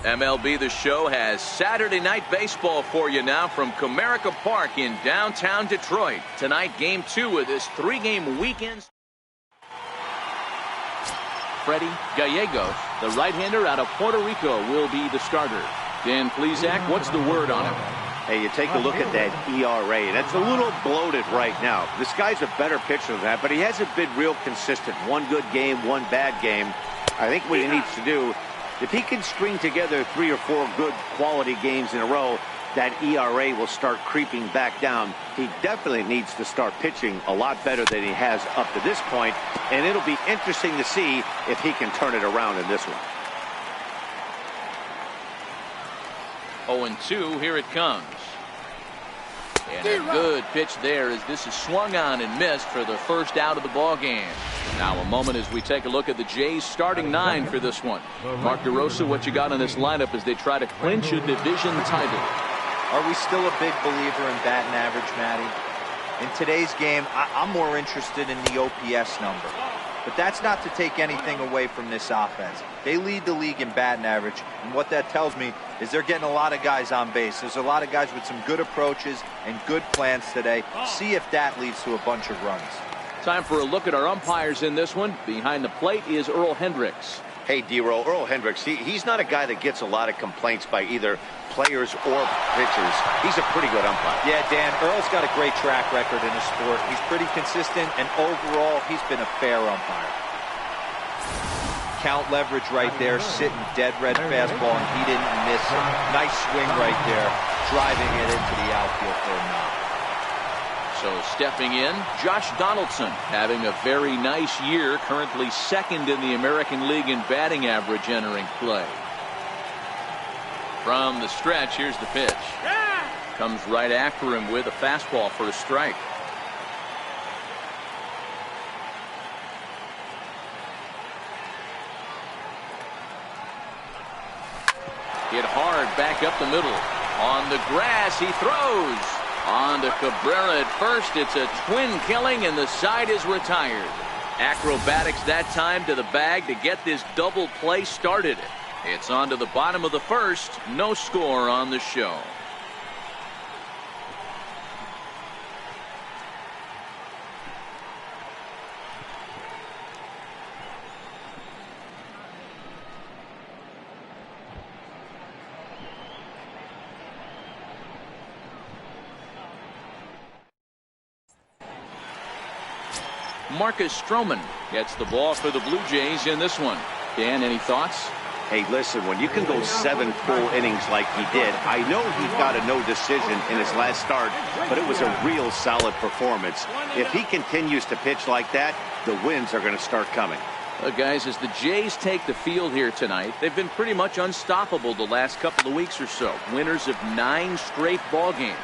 MLB The Show has Saturday Night Baseball for you now from Comerica Park in downtown Detroit. Tonight, Game 2 of this 3-game weekend. Freddie Gallegos, the right-hander out of Puerto Rico, will be the starter. Dan Plesac, what's the word on him? Hey, you take a look at that ERA. That's a little bloated right now. This guy's a better pitcher than that, but he hasn't been real consistent. One good game, one bad game. I think what he needs to do, if he can string together 3 or 4 good quality games in a row, that ERA will start creeping back down. He definitely needs to start pitching a lot better than he has up to this point, and it'll be interesting to see if he can turn it around in this one. 0-2, here it comes. And a good pitch there as this is swung on and missed for the first out of the ball game. Now a moment as we take a look at the Jays starting 9 for this one. Mark DeRosa, what you got on this lineup as they try to clinch a division title? Are we still a big believer in batting average, Matty? In today's game, I'm more interested in the OPS number. But that's not to take anything away from this offense. They lead the league in batting average, and what that tells me is they're getting a lot of guys on base. There's a lot of guys with some good approaches and good plans today. See if that leads to a bunch of runs. Time for a look at our umpires in this one. Behind the plate is Earl Hendricks. Hey, D-Roll, Earl Hendricks, he's not a guy that gets a lot of complaints by either players or pitchers. He's a pretty good umpire. Yeah, Dan, Earl's got a great track record in the sport. He's pretty consistent, and overall, he's been a fair umpire. Count leverage right there, sitting dead red fastball, and he didn't miss it. Nice swing right there, driving it into the outfield for a knock. So stepping in, Josh Donaldson having a very nice year, currently second in the American League in batting average entering play. From the stretch, here's the pitch. Comes right after him with a fastball for a strike. Hit hard back up the middle. On the grass, he throws. On to Cabrera at first. It's a twin killing, and the side is retired. Acrobatics that time to the bag to get this double play started. It's on to the bottom of the first. No score on the show. Marcus Stroman gets the ball for the Blue Jays in this one. Dan, any thoughts? Hey, listen, when you can go 7 full innings like he did, I know he got a no decision in his last start, but it was a real solid performance. If he continues to pitch like that, the wins are going to start coming. Guys, as the Jays take the field here tonight, they've been pretty much unstoppable the last couple of weeks or so. Winners of 9 straight ball games.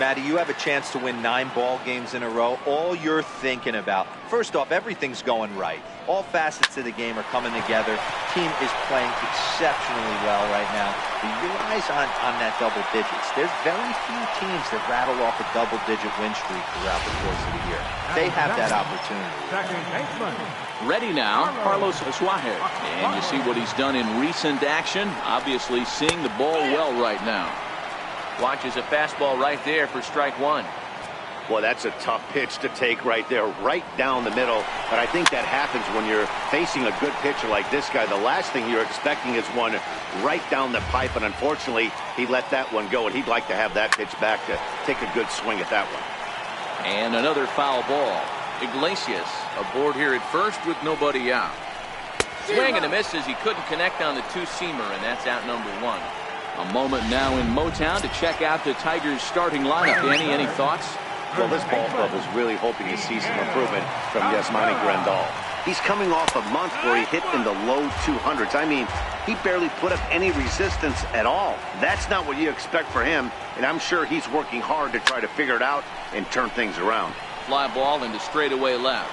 Matty, you have a chance to win 9 ball games in a row. All you're thinking about, first off, everything's going right. All facets of the game are coming together. Team is playing exceptionally well right now. But your eyes on that double digits. There's very few teams that rattle off a double-digit win streak throughout the course of the year. They have that opportunity. Ready now, Carlos Suarez. And you see what he's done in recent action. Obviously seeing the ball well right now. Watches a fastball right there for strike 1. Well, that's a tough pitch to take right there, right down the middle. But I think that happens when you're facing a good pitcher like this guy. The last thing you're expecting is one right down the pipe, and unfortunately, he let that one go, and he'd like to have that pitch back to take a good swing at that one. And another foul ball. Iglesias aboard here at first with nobody out. Swing and a miss as he couldn't connect on the two-seamer, and that's out number 1. A moment now in Motown to check out the Tigers starting lineup. Danny, any thoughts? Well, this ball club is really hoping to see some improvement from Yasmani Grandal. He's coming off a month where he hit in the low 200s. I mean, he barely put up any resistance at all. That's not what you expect for him, and I'm sure he's working hard to try to figure it out and turn things around. Fly ball into straightaway left.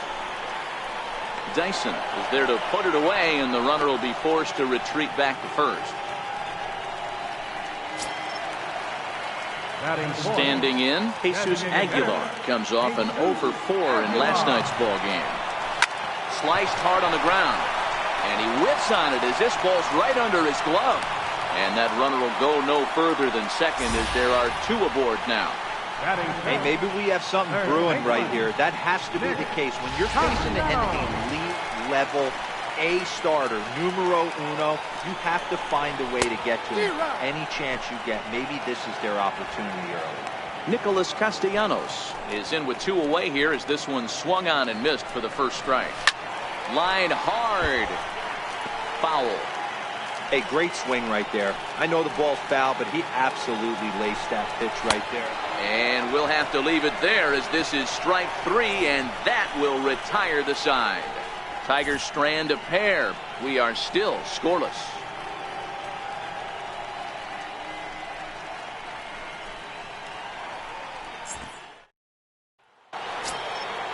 Dyson is there to put it away, and the runner will be forced to retreat back to first. Standing in, Jesus Aguilar comes off an 0 for 4 in last night's ball game. Sliced hard on the ground, and he whips on it as this ball's right under his glove. And that runner will go no further than second as there are 2 aboard now. Hey, maybe we have something brewing right here. That has to be the case. When you're facing an elite level A starter, numero uno, you have to find a way to get to him. Any chance you get, maybe this is their opportunity early. Nicholas Castellanos is in with 2 away here as this one swung on and missed for the first strike. Line hard. Foul. Hey, great swing right there. I know the ball's foul, but he absolutely laced that pitch right there. And we'll have to leave it there as this is strike 3, and that will retire the side. Tigers strand a pair. We are still scoreless.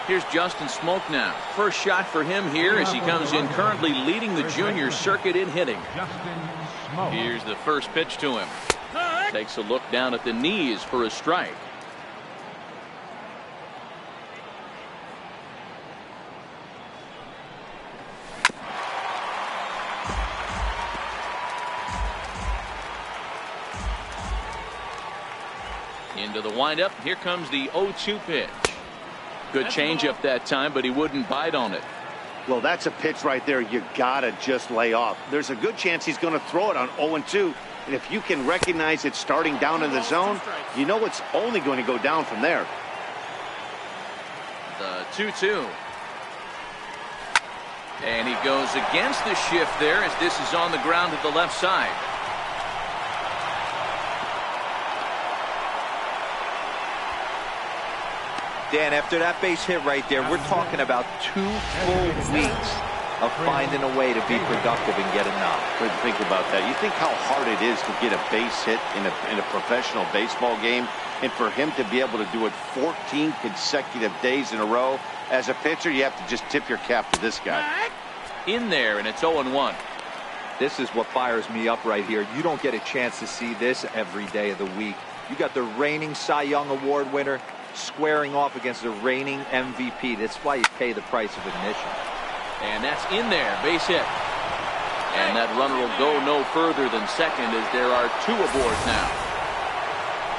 Here's Justin Smoke now. First shot for him here as he comes in currently leading the junior circuit in hitting. Here's the first pitch to him. Takes a look down at the knees for a strike. Into the windup. Here comes the 0-2 pitch. Good changeup that time, but he wouldn't bite on it. Well, that's a pitch right there you gotta just lay off. There's a good chance he's going to throw it on 0-2, and if you can recognize it starting down in the zone, you know it's only going to go down from there. The 2-2. And he goes against the shift there as this is on the ground at the left side. Dan, after that base hit right there, we're talking about 2 full weeks of finding a way to be productive and get a knock. But think about that. You think how hard it is to get a base hit in a professional baseball game, and for him to be able to do it 14 consecutive days in a row. As a pitcher, you have to just tip your cap to this guy. In there, and it's 0-1. This is what fires me up right here. You don't get a chance to see this every day of the week. You got the reigning Cy Young Award winner squaring off against the reigning MVP. That's why you pay the price of admission. And that's in there, base hit. And that runner will go no further than second as there are 2 aboard now.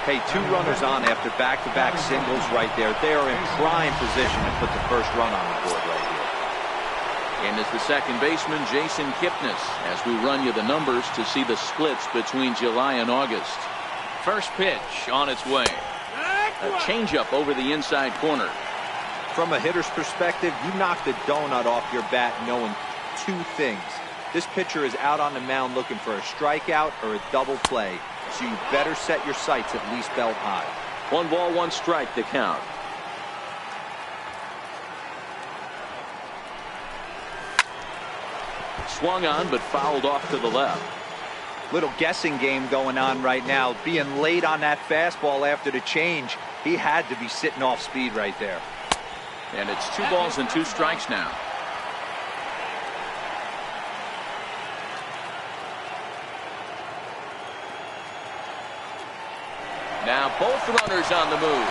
Hey, 2 runners on after back-to-back singles right there. They are in prime position to put the first run on the board right here. And it's the second baseman, Jason Kipnis, as we run you the numbers to see the splits between July and August. First pitch on its way. A changeup over the inside corner. From a hitter's perspective, you knock the donut off your bat knowing 2 things. This pitcher is out on the mound looking for a strikeout or a double play, so you better set your sights at least belt high. 1 ball, 1 strike to count. Swung on but fouled off to the left. Little guessing game going on right now. Being late on that fastball after the change, he had to be sitting off speed right there. And it's 2 balls and 2 strikes now. Now both runners on the move.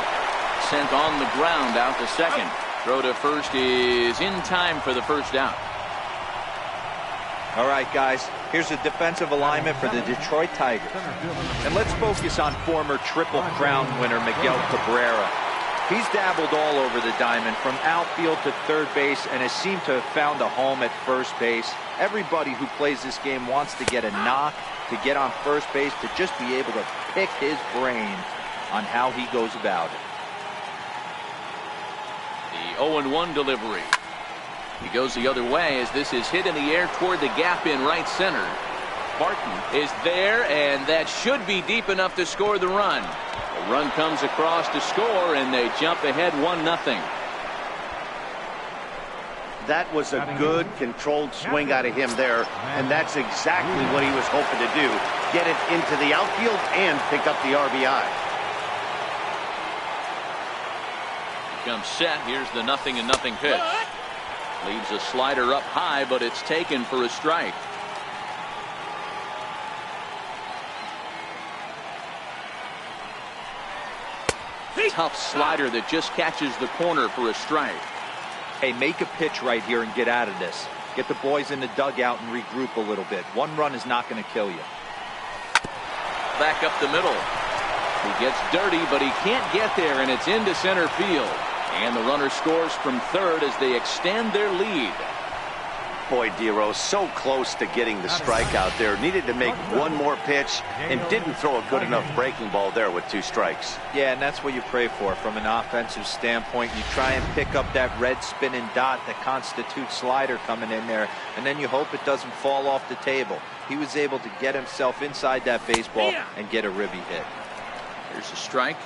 Sent on the ground out to second. Throw to first is in time for the first out. All right, guys, here's a defensive alignment for the Detroit Tigers. And let's focus on former Triple Crown winner Miguel Cabrera. He's dabbled all over the diamond from outfield to third base and has seemed to have found a home at first base. Everybody who plays this game wants to get a knock, to get on first base, to just be able to pick his brain on how he goes about it. The 0-1 delivery. He goes the other way as this is hit in the air toward the gap in right center. Barton is there, and that should be deep enough to score the run. The run comes across to score, and they jump ahead 1-0. That was a good controlled swing out of him there, and that's exactly what he was hoping to do. Get it into the outfield and pick up the RBI. Comes set. Here's the 0-0 pitch. Leaves a slider up high, but it's taken for a strike. Tough slider that just catches the corner for a strike. Hey, make a pitch right here and get out of this. Get the boys in the dugout and regroup a little bit. 1 run is not going to kill you. back up the middle. He gets dirty, but he can't get there, and it's into center field. And the runner scores from third as they extend their lead. Boy, Dero, so close to getting the strikeout there. Needed to make one more pitch and didn't throw a good enough breaking ball there with 2 strikes. Yeah, and that's what you pray for from an offensive standpoint. You try and pick up that red spinning dot that constitutes slider coming in there, and then you hope it doesn't fall off the table. He was able to get himself inside that baseball and get a ribby hit. Here's a strike.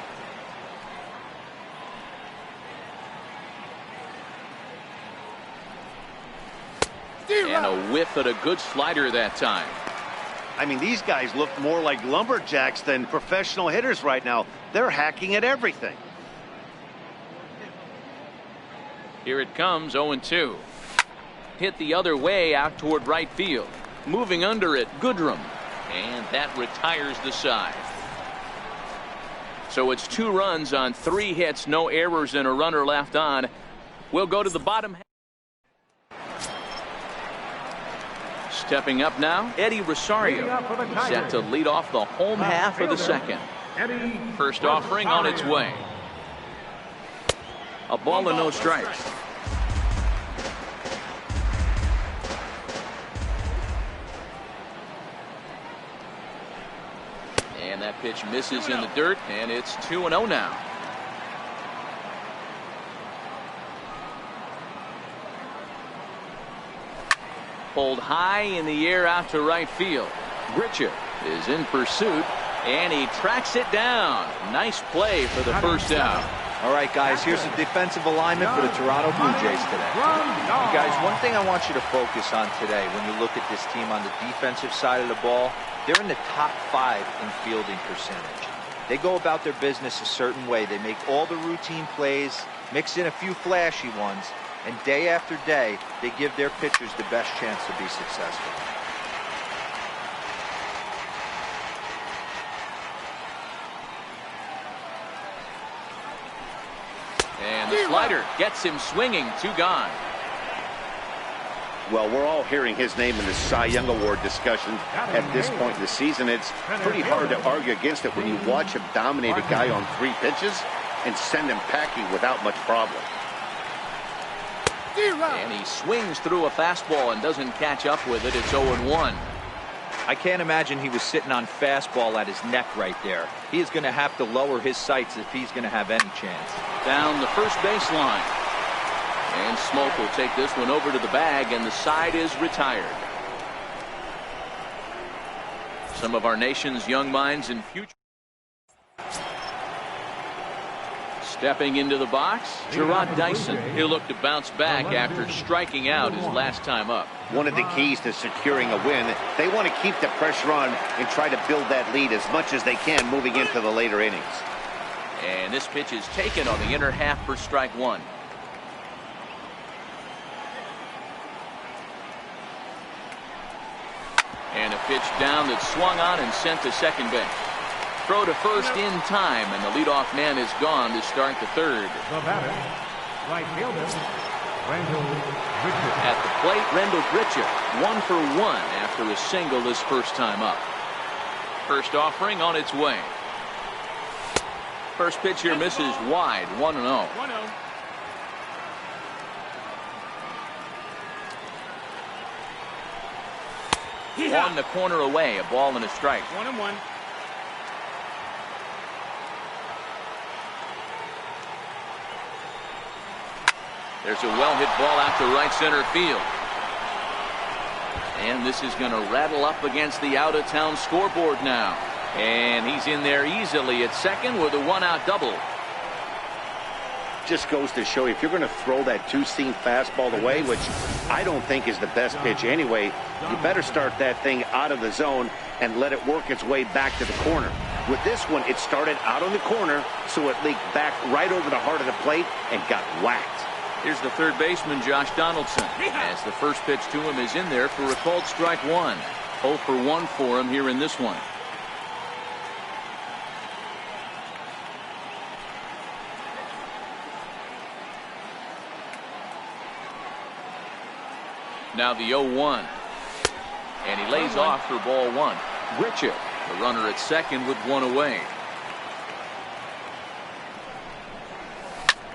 And a whiff at a good slider that time. I mean, these guys look more like lumberjacks than professional hitters right now. They're hacking at everything. Here it comes, 0-2. Hit the other way out toward right field. Moving under it, Goodrum. And that retires the side. So it's 2 runs on 3 hits, no errors, and a runner left on. We'll go to the bottom half. Stepping up now, Eddie Rosario, set to lead off the home half of the second. First offering on its way. A ball and no strikes. And that pitch misses in the dirt, and it's 2-0 now. Pulled high in the air out to right field. Grichuk is in pursuit, and he tracks it down. Nice play for the first out. All right, guys, here's the defensive alignment for the Toronto Blue Jays today. You guys, one thing I want you to focus on today when you look at this team on the defensive side of the ball, they're in the top 5 in fielding percentage. They go about their business a certain way. They make all the routine plays, mix in a few flashy ones, and day after day, they give their pitchers the best chance to be successful. And the slider gets him swinging, 2 gone. Well, we're all hearing his name in the Cy Young Award discussion at this point in the season. It's pretty hard to argue against it when you watch him dominate a guy on 3 pitches and send him packing without much problem. And he swings through a fastball and doesn't catch up with it. It's 0-1. I can't imagine he was sitting on fastball at his neck right there. He is going to have to lower his sights if he's going to have any chance. Down the first baseline. And Smoke will take this one over to the bag, and the side is retired. Some of our nation's young minds and future. Stepping into the box, Gerard Dyson. He'll look to bounce back after striking out his last time up. One of the keys to securing a win, they want to keep the pressure on and try to build that lead as much as they can moving into the later innings. And this pitch is taken on the inner half for strike 1. And a pitch down that's swung on and sent to second base. Throw to first in time, and the leadoff man is gone to start the third. The batter, right fielder, Rendell Grichuk. At the plate, Rendell Grichuk, 1 for 1 after a single this first time up. First offering on its way. First pitch here misses wide, 1-0. On the corner away, a ball and a strike. 1-1. There's a well-hit ball out to right center field. And this is going to rattle up against the out-of-town scoreboard now. And he's in there easily at second with a 1-out double. Just goes to show you, if you're going to throw that 2-seam fastball away, which I don't think is the best pitch anyway, you better start that thing out of the zone and let it work its way back to the corner. With this one, it started out on the corner, so it leaked back right over the heart of the plate and got whacked. Here's the third baseman, Josh Donaldson, as the first pitch to him is in there for a called strike 1. 0 for 1 for him here in this one. Now the 0-1. And he lays off for ball 1. Grichuk The runner at second with one away.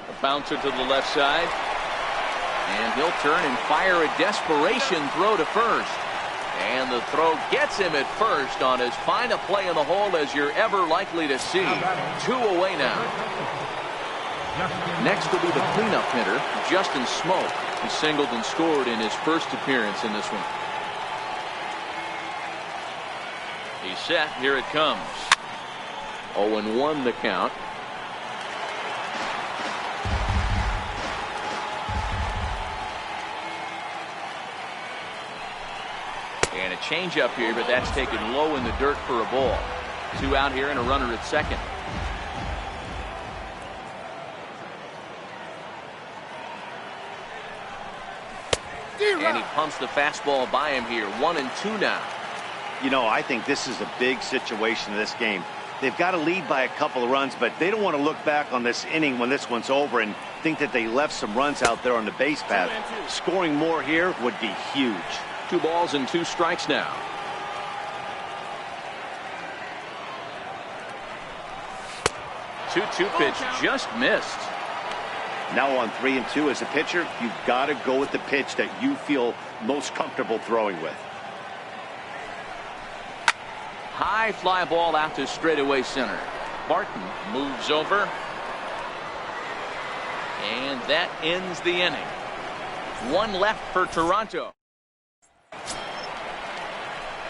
A bouncer to the left side. And he'll turn and fire a desperation throw to first. And the throw gets him at first on as fine a play in the hole as you're ever likely to see. 2 away now. Next will be the cleanup hitter, Justin Smoke. He singled and scored in his first appearance in this one. He's set. Here it comes. 0-1 the count. And a changeup here, but that's taken low in the dirt for a ball. 2 out here and a runner at second. And he pumps the fastball by him here. 1-2 now. You know, I think this is a big situation in this game. They've got to lead by a couple of runs, but they don't want to look back on this inning when this one's over and think that they left some runs out there on the base path. Scoring more here would be huge. 2 balls and 2 strikes now. Two pitch just missed. Now on 3-2 as a pitcher, you've got to go with the pitch that you feel most comfortable throwing with. High fly ball out to straightaway center. Barton moves over. And that ends the inning. 1 left for Toronto.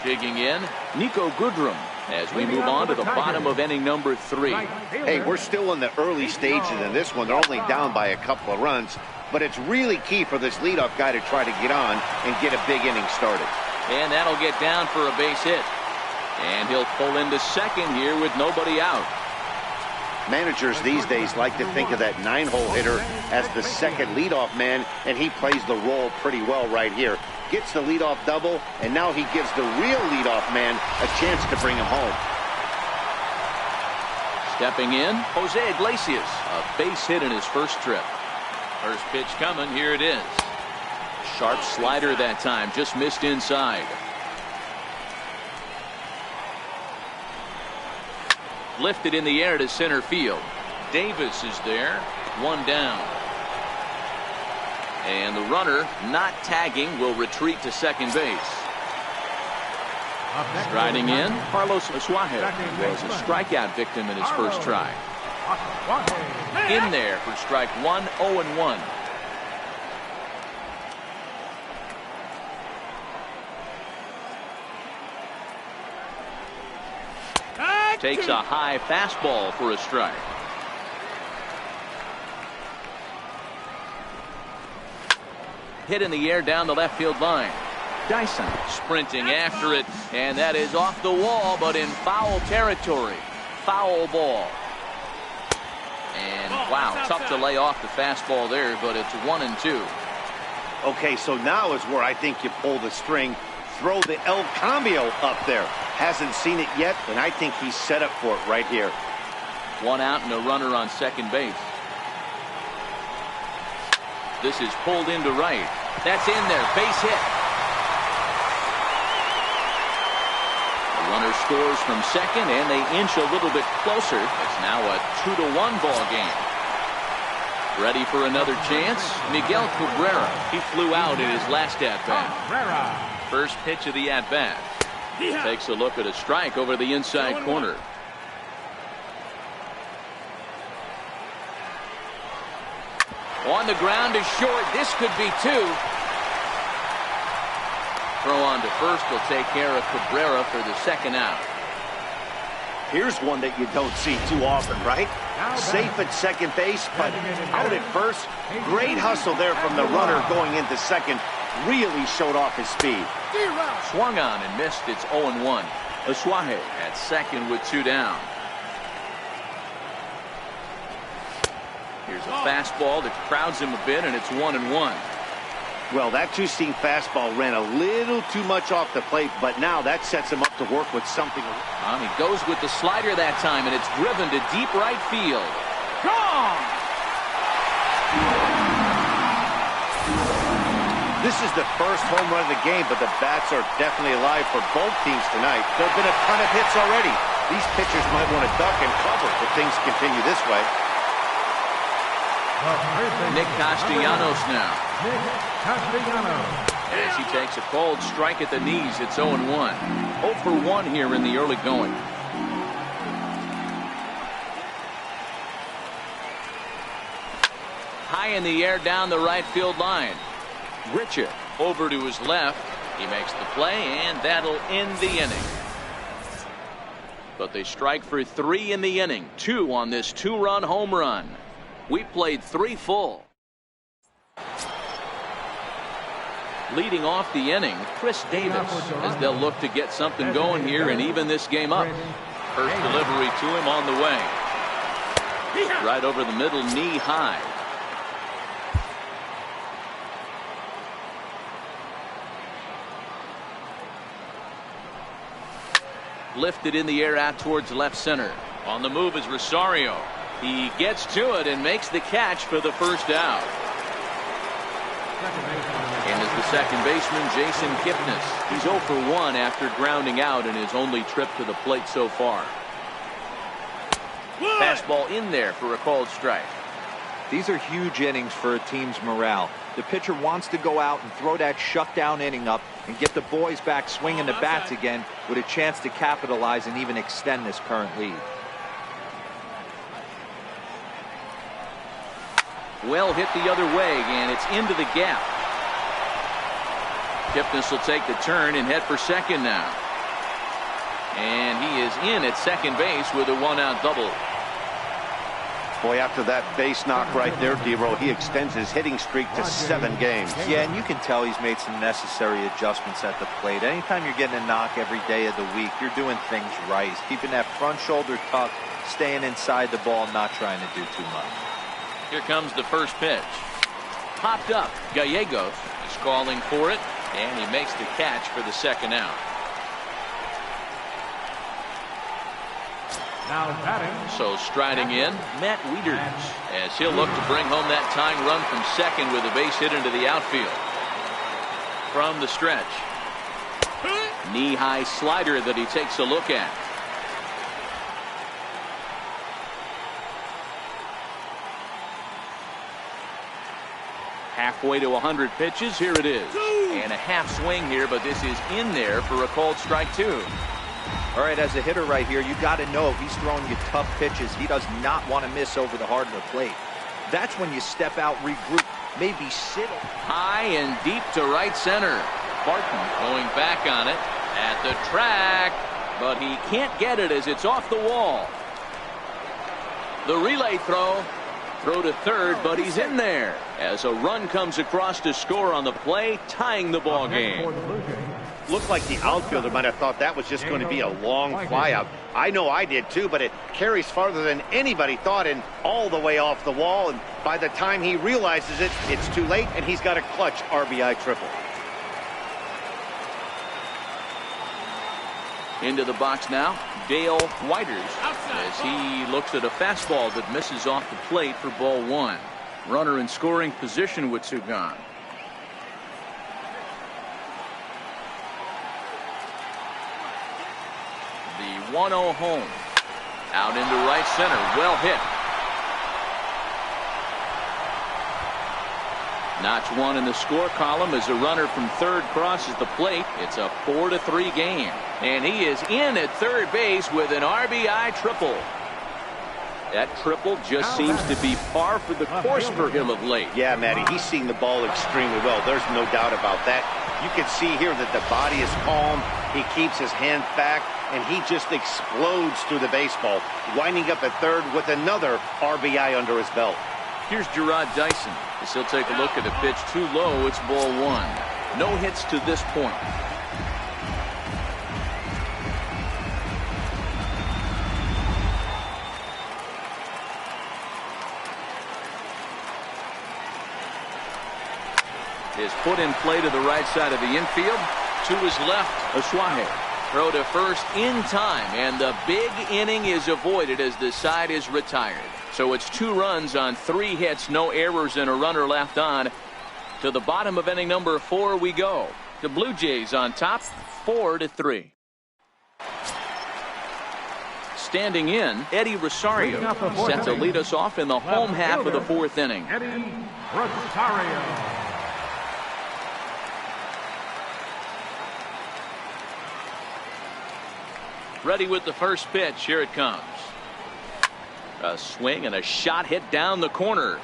Digging in, Nico Goodrum as we move on to the bottom of inning number 3. Hey, we're still in the early stages in this one. They're only down by a couple of runs, but it's really key for this leadoff guy to try to get on and get a big inning started. And that'll get down for a base hit. And he'll pull into second here with nobody out. Managers these days like to think of that 9-hole hitter as the second leadoff man, and he plays the role pretty well right here. Gets the leadoff double, and now he gives the real leadoff man a chance to bring him home. Stepping in, Jose Iglesias, a base hit in his first trip. First pitch coming, here it is. Sharp slider that time, just missed inside. Lifted in the air to center field. Davis is there, 1 down. And the runner, not tagging, will retreat to second base. Striding in, Carlos Asuaje was a strikeout victim in his first try. In there for strike 1, 0-1. Takes a high fastball for a strike. Hit in the air down the left field line. Dyson sprinting after it, and that is off the wall, but in foul territory. Foul ball. And wow, tough to lay off the fastball there, but it's 1-2. Okay, so now is where I think you pull the string. Throw the El Cambio up there. Hasn't seen it yet, and I think he's set up for it right here. 1 out and a runner on second base. This is pulled into right. That's in there. Base hit. The runner scores from second, and they inch a little bit closer. It's now a 2-1 ball game. Ready for another chance? Miguel Cabrera. He flew out in his last at-bat. First pitch of the at-bat. Takes a look at a strike over the inside corner. On the ground to short. This could be 2. Throw on to first will take care of Cabrera for the second out. Here's one that you don't see too often, right? Safe at second base, but out at first. Great hustle there from the runner going into second. Really showed off his speed. Swung on and missed. It's 0-1. Asuaje at second with 2 down. Here's a fastball that crowds him a bit, and it's 1-1. Well, that two-seam fastball ran a little too much off the plate, but now that sets him up to work with something. He goes with the slider that time, and it's driven to deep right field. Gone! This is the first home run of the game, but the bats are definitely alive for both teams tonight. There have been a ton of hits already. These pitchers might want to duck and cover if things continue this way. Nick Castellanos now. Nick Castellanos. As he takes a cold strike at the knees, it's 0-1. 0 for 1 here in the early going. High in the air down the right field line. Richard over to his left. He makes the play, and that'll end the inning. But they strike for 3 in the inning. 2 on this 2-run home run. We played 3 full. Leading off the inning, Chris Davis, as they'll look to get something going here and even this game up. First delivery to him on the way. Right over the middle, knee high. Lifted in the air out towards left center. On the move is Rosario. He gets to it and makes the catch for the first out. And as the second baseman, Jason Kipnis. He's 0 for 1 after grounding out in his only trip to the plate so far. Fastball in there for a called strike. These are huge innings for a team's morale. The pitcher wants to go out and throw that shutdown inning up and get the boys back swinging the bats again with a chance to capitalize and even extend this current lead. Well hit the other way, and it's into the gap. Kipnis will take the turn and head for second now. And he is in at second base with a 1-out double. Boy, after that base knock right there, D-Row, he extends his hitting streak to 7 games. Yeah, and you can tell he's made some necessary adjustments at the plate. Anytime you're getting a knock every day of the week, you're doing things right. He's keeping that front shoulder tucked, staying inside the ball, not trying to do too much. Here comes the first pitch. Popped up. Gallegos is calling for it, and he makes the catch for the second out. Now batting. So striding in, Matt Wieters, as he'll look to bring home that tying run from second with a base hit into the outfield. From the stretch. Knee-high slider that he takes a look at. Halfway to 100 pitches. Here it is. And a half swing here, but this is in there for a called strike 2. All right, as a hitter right here, you got to know if he's throwing you tough pitches, he does not want to miss over the heart of the plate. That's when you step out, regroup, maybe sit. High and deep to right center. Barton going back on it at the track, but he can't get it as it's off the wall. The relay throw to third, but he's in there as a run comes across to score on the play, tying the ball game. Looked like the outfielder might have thought that was just going to be a long flyout. I know I did too, but it carries farther than anybody thought and all the way off the wall. And by the time he realizes it, it's too late, and he's got a clutch RBI triple. Into the box now, Dale Whiters, as he looks at a fastball that misses off the plate for ball 1. Runner in scoring position with 2 gone. The 1-0 home. Out into right center. Well hit. Notch 1 in the score column as a runner from third crosses the plate. It's a 4-3 game. And he is in at third base with an RBI triple. That triple just seems to be par for the course for him of late. Yeah, Matty, he's seeing the ball extremely well. There's no doubt about that. You can see here that the body is calm. He keeps his hand back, and he just explodes through the baseball, winding up at third with another RBI under his belt. Here's Gerard Dyson as he'll take a look at a pitch too low. It's ball 1. No hits to this point. Is put in play to the right side of the infield. To his left, Asuaje. Throw to first in time, and the big inning is avoided as the side is retired. So it's 2 runs on 3 hits, no errors, and a runner left on. To the bottom of inning number 4 we go. The Blue Jays on top, 4-3. Standing in, Eddie Rosario set to lead us off in the home half of the 4th inning. Eddie Rosario. Ready with the first pitch. Here it comes. A swing and a shot hit down the corner.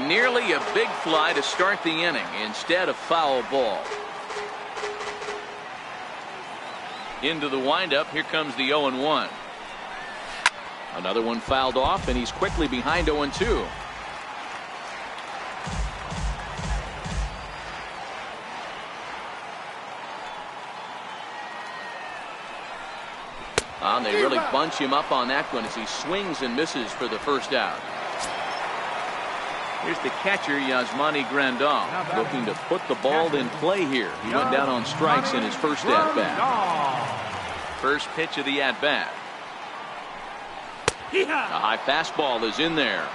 Nearly a big fly to start the inning. Instead, a foul ball. Into the windup. Here comes the 0-1. Another one fouled off, and he's quickly behind 0-2. And they really bunch him up on that one as he swings and misses for the first out. Here's the catcher, Yasmani Grandal, looking to put the ball in play here. He went down on strikes in his first at-bat. First pitch of the at-bat. A high fastball is in there.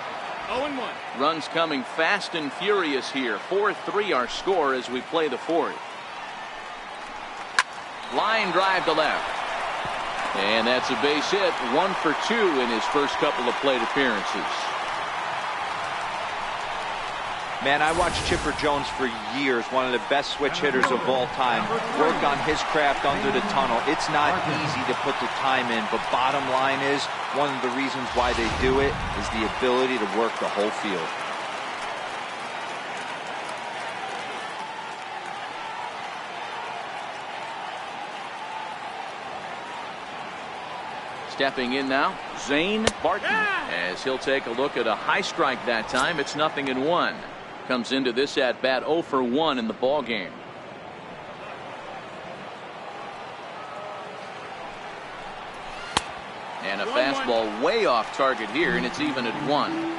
0-1. Runs coming fast and furious here. 4-3 our score as we play the 4th. Line drive to left. And that's a base hit. 1 for 2 in his first couple of plate appearances. Man, I watched Chipper Jones for years, one of the best switch hitters of all time. Work on his craft under the tunnel. It's not easy to put the time in, but bottom line is, one of the reasons why they do it is the ability to work the whole field. Stepping in now, Zane Barton, as he'll take a look at a high strike that time. It's 0-1. Comes into this at bat 0 for 1 in the ball game. And a fastball way off target here, and it's even at 1.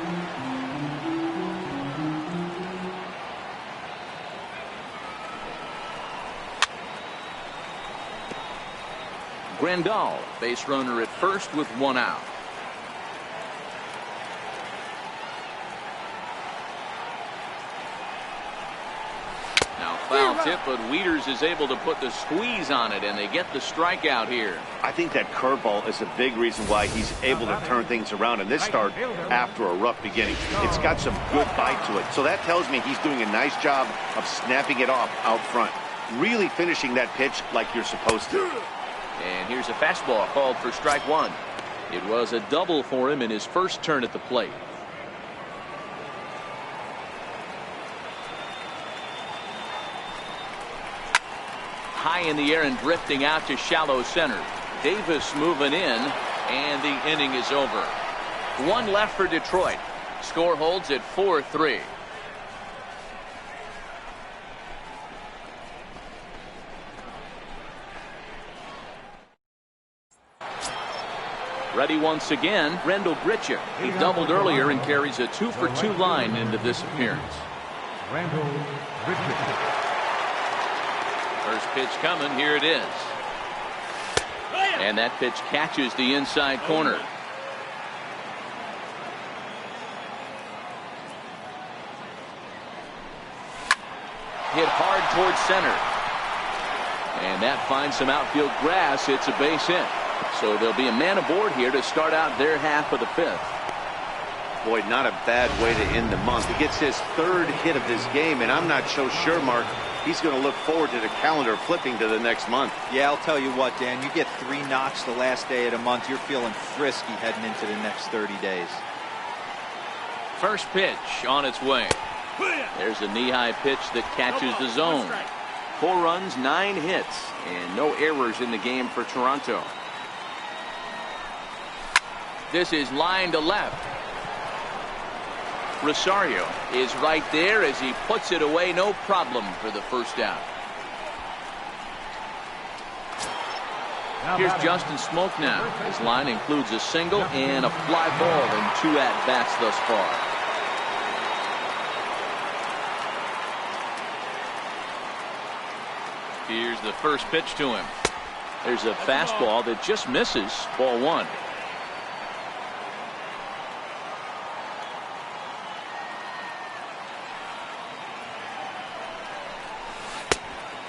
Grandal, base runner at first with 1 out. Now foul tip, but Wieters is able to put the squeeze on it, and they get the strikeout here. I think that curveball is a big reason why he's able to turn things around in this start after a rough beginning. It's got some good bite to it, so that tells me he's doing a nice job of snapping it off out front. Really finishing that pitch like you're supposed to. And here's a fastball called for strike 1. It was a double for him in his first turn at the plate. High in the air and drifting out to shallow center. Davis moving in, and the inning is over. 1 left for Detroit. Score holds at 4-3. Ready once again, Rendell Grichuk. He doubled earlier and carries a 2 for 2 line into this appearance. Rendell Grichuk. First pitch coming. Here it is. And that pitch catches the inside corner. Hit hard towards center. And that finds some outfield grass. It's a base hit. So there'll be a man aboard here to start out their half of the 5th. Boy, not a bad way to end the month. He gets his 3rd hit of this game, and I'm not so sure, Mark, he's going to look forward to the calendar flipping to the next month. Yeah, I'll tell you what, Dan, you get 3 knocks the last day of the month, you're feeling frisky heading into the next 30 days. First pitch on its way. There's a knee-high pitch that catches the zone. 4 runs, 9 hits, and no errors in the game for Toronto. This is line to left. Rosario is right there as he puts it away, no problem for the first out. Here's Justin Smoak now. His line includes a single and a fly ball in 2 at-bats thus far. Here's the first pitch to him. There's a fastball that just misses. Ball 1.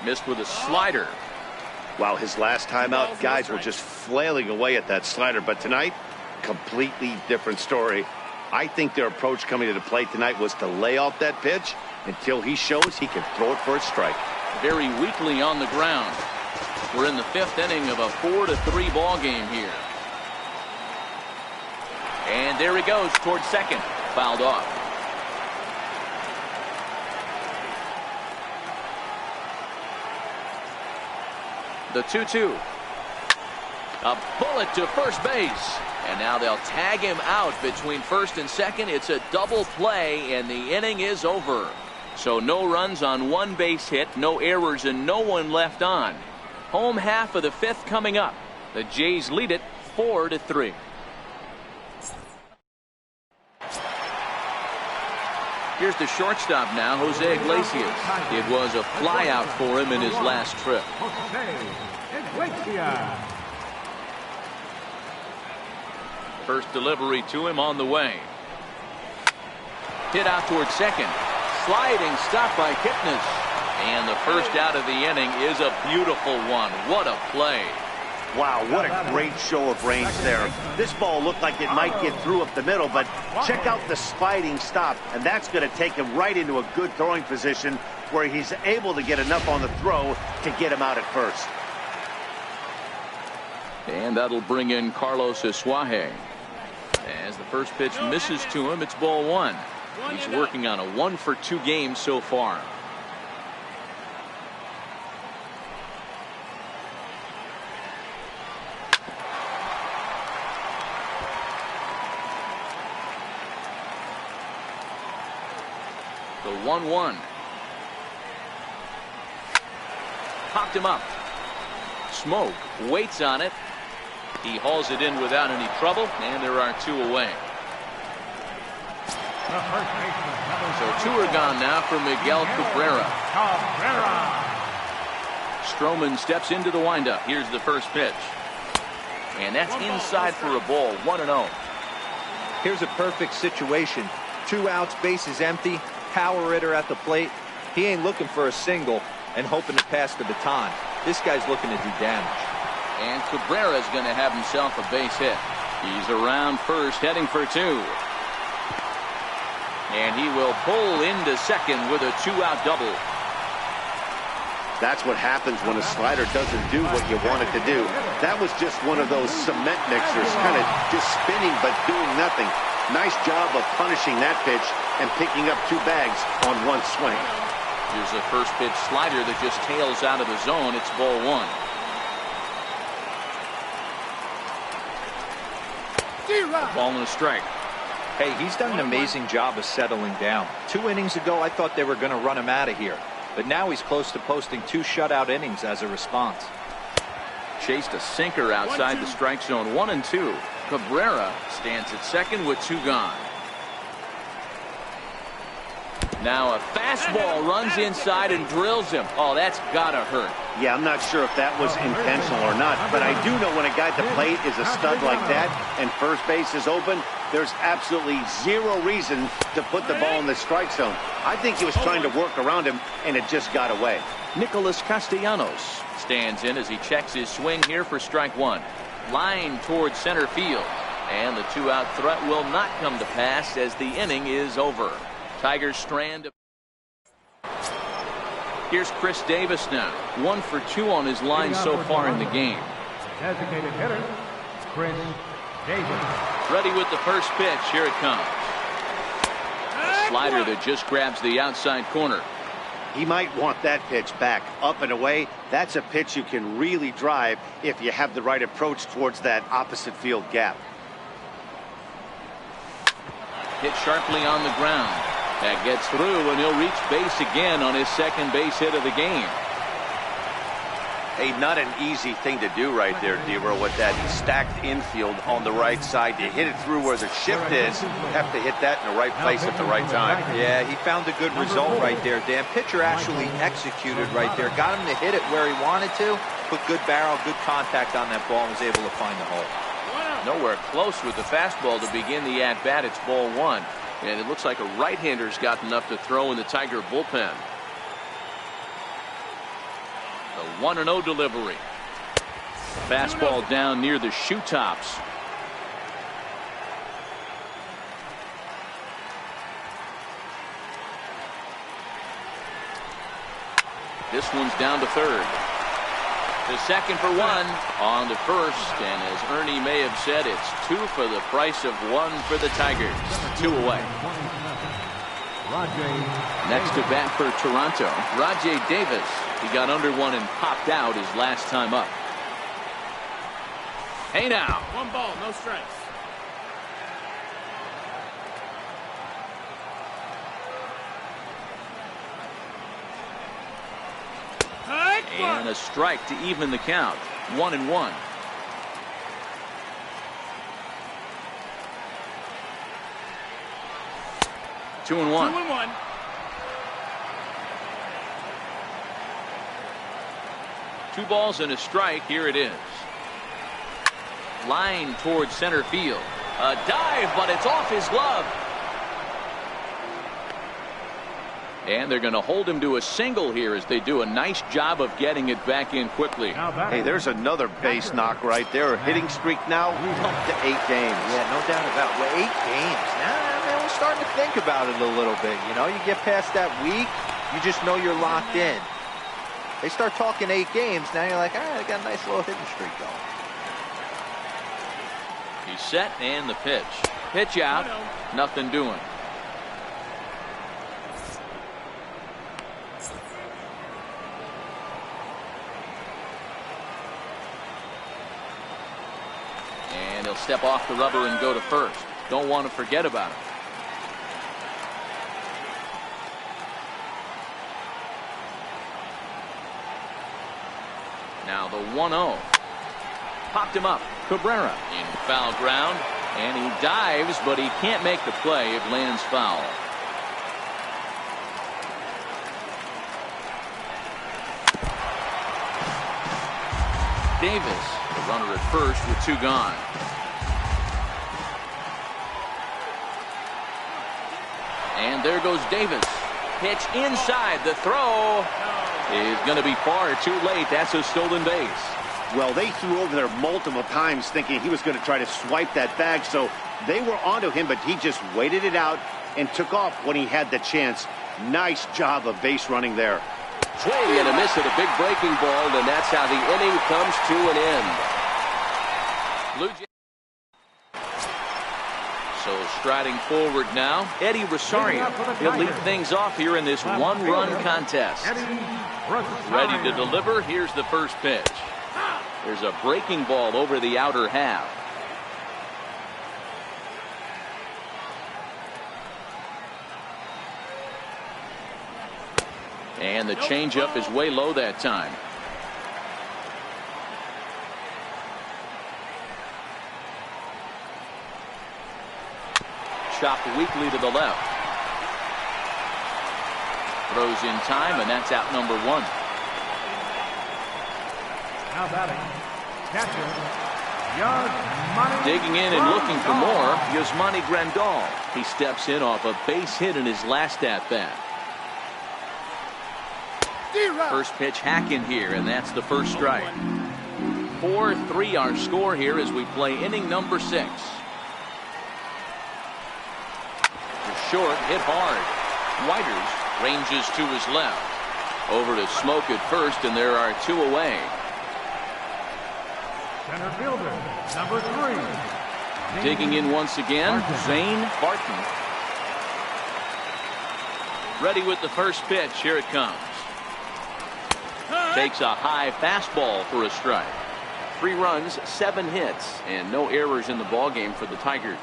Missed with a slider. Wow, his last time out, guys were just flailing away at that slider. But tonight, completely different story. I think their approach coming to the plate tonight was to lay off that pitch until he shows he can throw it for a strike. Very weakly on the ground. We're in the 5th inning of a 4-3 ball game here. And there he goes towards second. Fouled off. The 2-2. A bullet to first base. And now they'll tag him out between first and second. It's a double play, and the inning is over. So no runs on one base hit, no errors, and no one left on. Home half of the 5th coming up. The Jays lead it 4-3. Here's the shortstop now, Jose Iglesias. It was a flyout for him in his last trip. First delivery to him on the way. Hit out towards second. Sliding stop by Kipnis. And the first out of the inning is a beautiful one. What a play. Wow, what a great show of range there. This ball looked like it might get through up the middle, but check out the sliding stop, and that's going to take him right into a good throwing position where he's able to get enough on the throw to get him out at first. And that'll bring in Carlos Asuaje. As the first pitch misses to him, it's ball 1. He's working on a 1-for-2 game so far. The 1-1. Popped him up. Smoke waits on it. He hauls it in without any trouble, and there are 2 away. So 2 are gone now for Miguel Cabrera. Stroman steps into the windup. Here's the first pitch. And that's inside for a ball, 1-0. Here's a perfect situation. 2 outs, bases empty. Power hitter at the plate. He ain't looking for a single and hoping to pass the baton. This guy's looking to do damage. And Cabrera's going to have himself a base hit. He's around first, heading for 2. And he will pull into second with a 2-out double. That's what happens when a slider doesn't do what you want it to do. That was just one of those cement mixers, kind of just spinning but doing nothing. Nice job of punishing that pitch and picking up 2 bags on 1 swing. Here's a first pitch slider that just tails out of the zone. It's ball 1. Ball and a strike. Hey, he's done an amazing job of settling down. 2 innings ago, I thought they were going to run him out of here. But now he's close to posting 2 shutout innings as a response. Chased a sinker outside the strike zone. 1-2. Cabrera stands at second with 2 gone. Now a fastball runs inside and drills him. Oh, that's gotta hurt. Yeah, I'm not sure if that was intentional or not, but I do know when a guy at the plate is a stud like that and first base is open, there's absolutely 0 reason to put the ball in the strike zone. I think he was trying to work around him, and it just got away. Nicholas Castellanos stands in as he checks his swing here for strike 1. Line towards center field. And the 2-out threat will not come to pass as the inning is over. Tigers strand. Here's Chris Davis now. 1 for 2 on his line so far in the game. Designated hitter, Chris Davis. Ready with the first pitch. Here it comes. A slider that just grabs the outside corner. He might want that pitch back, up and away. That's a pitch you can really drive if you have the right approach towards that opposite field gap. Hit sharply on the ground. That gets through, and he'll reach base again on his second base hit of the game. Hey, not an easy thing to do right there, D-Row, with that stacked infield on the right side. To hit it through where the shift is, you have to hit that in the right place at the right time. Yeah, he found a good result right there, Dan. Pitcher actually executed right there. Got him to hit it where he wanted to. Put good barrel, good contact on that ball, and was able to find the hole. Nowhere close with the fastball to begin the at-bat. It's ball 1. And it looks like a right-hander's got enough to throw in the Tiger bullpen. The 1-0 delivery. Fastball down near the shoe tops. This one's down to third. The second for one on the first, and as Ernie may have said, it's 2 for the price of 1 for the Tigers. 2 away. Next to bat for Toronto, Rajay Davis. He got under one and popped out his last time up. Hey now. 1 ball, no strikes. And a strike to even the count. 1-1. Two and one. 2-1. Two balls and a strike. Here it is. Line towards center field. A dive, but it's off his glove. And they're going to hold him to a single here as they do a nice job of getting it back in quickly. Hey, there's another base knock right there. A hitting streak now up to 8 games. Yeah, no doubt about it. Well, 8 games. Now, we're starting to think about it a little bit. You know, you get past that week, you just know you're locked in. They start talking 8 games, now you're like, all right, I got a nice little hitting streak going. He's set and the pitch. Pitch out. Nothing doing. And he'll step off the rubber and go to first. Don't want to forget about him. Now the 1-0. Popped him up. Cabrera in foul ground. And he dives, but he can't make the play. It lands foul. Davis, the runner at first with 2 gone. And there goes Davis. Pitch inside. The throw is going to be far too late. That's a stolen base. Well, they threw over there multiple times thinking he was going to try to swipe that bag, so they were onto him, but he just waited it out and took off when he had the chance. Nice job of base running there. Swing and a miss at a big breaking ball, and that's how the inning comes to an end. Blue Jays. So striding forward now, Eddie Rosario. He'll lead things off here in this 1-run contest. Ready to deliver. Here's the first pitch. There's a breaking ball over the outer half. And the changeup is way low that time. Chopped weakly to the left. Throws in time, and that's out number 1. Now batting, catcher, Yasmani. Digging in and looking for more, Yasmani Grandal. He steps in off a base hit in his last at-bat. First pitch hack in here, and that's the first strike. 4-3 our score here as we play inning number 6. Short, hit hard. Whiters ranges to his left. Over to Smoke at first, and there are 2 away. Center fielder, number 3. Digging in once again, Zane Barton. Ready with the first pitch. Here it comes. Takes a high fastball for a strike. 3 runs, 7 hits, and no errors in the ballgame for the Tigers.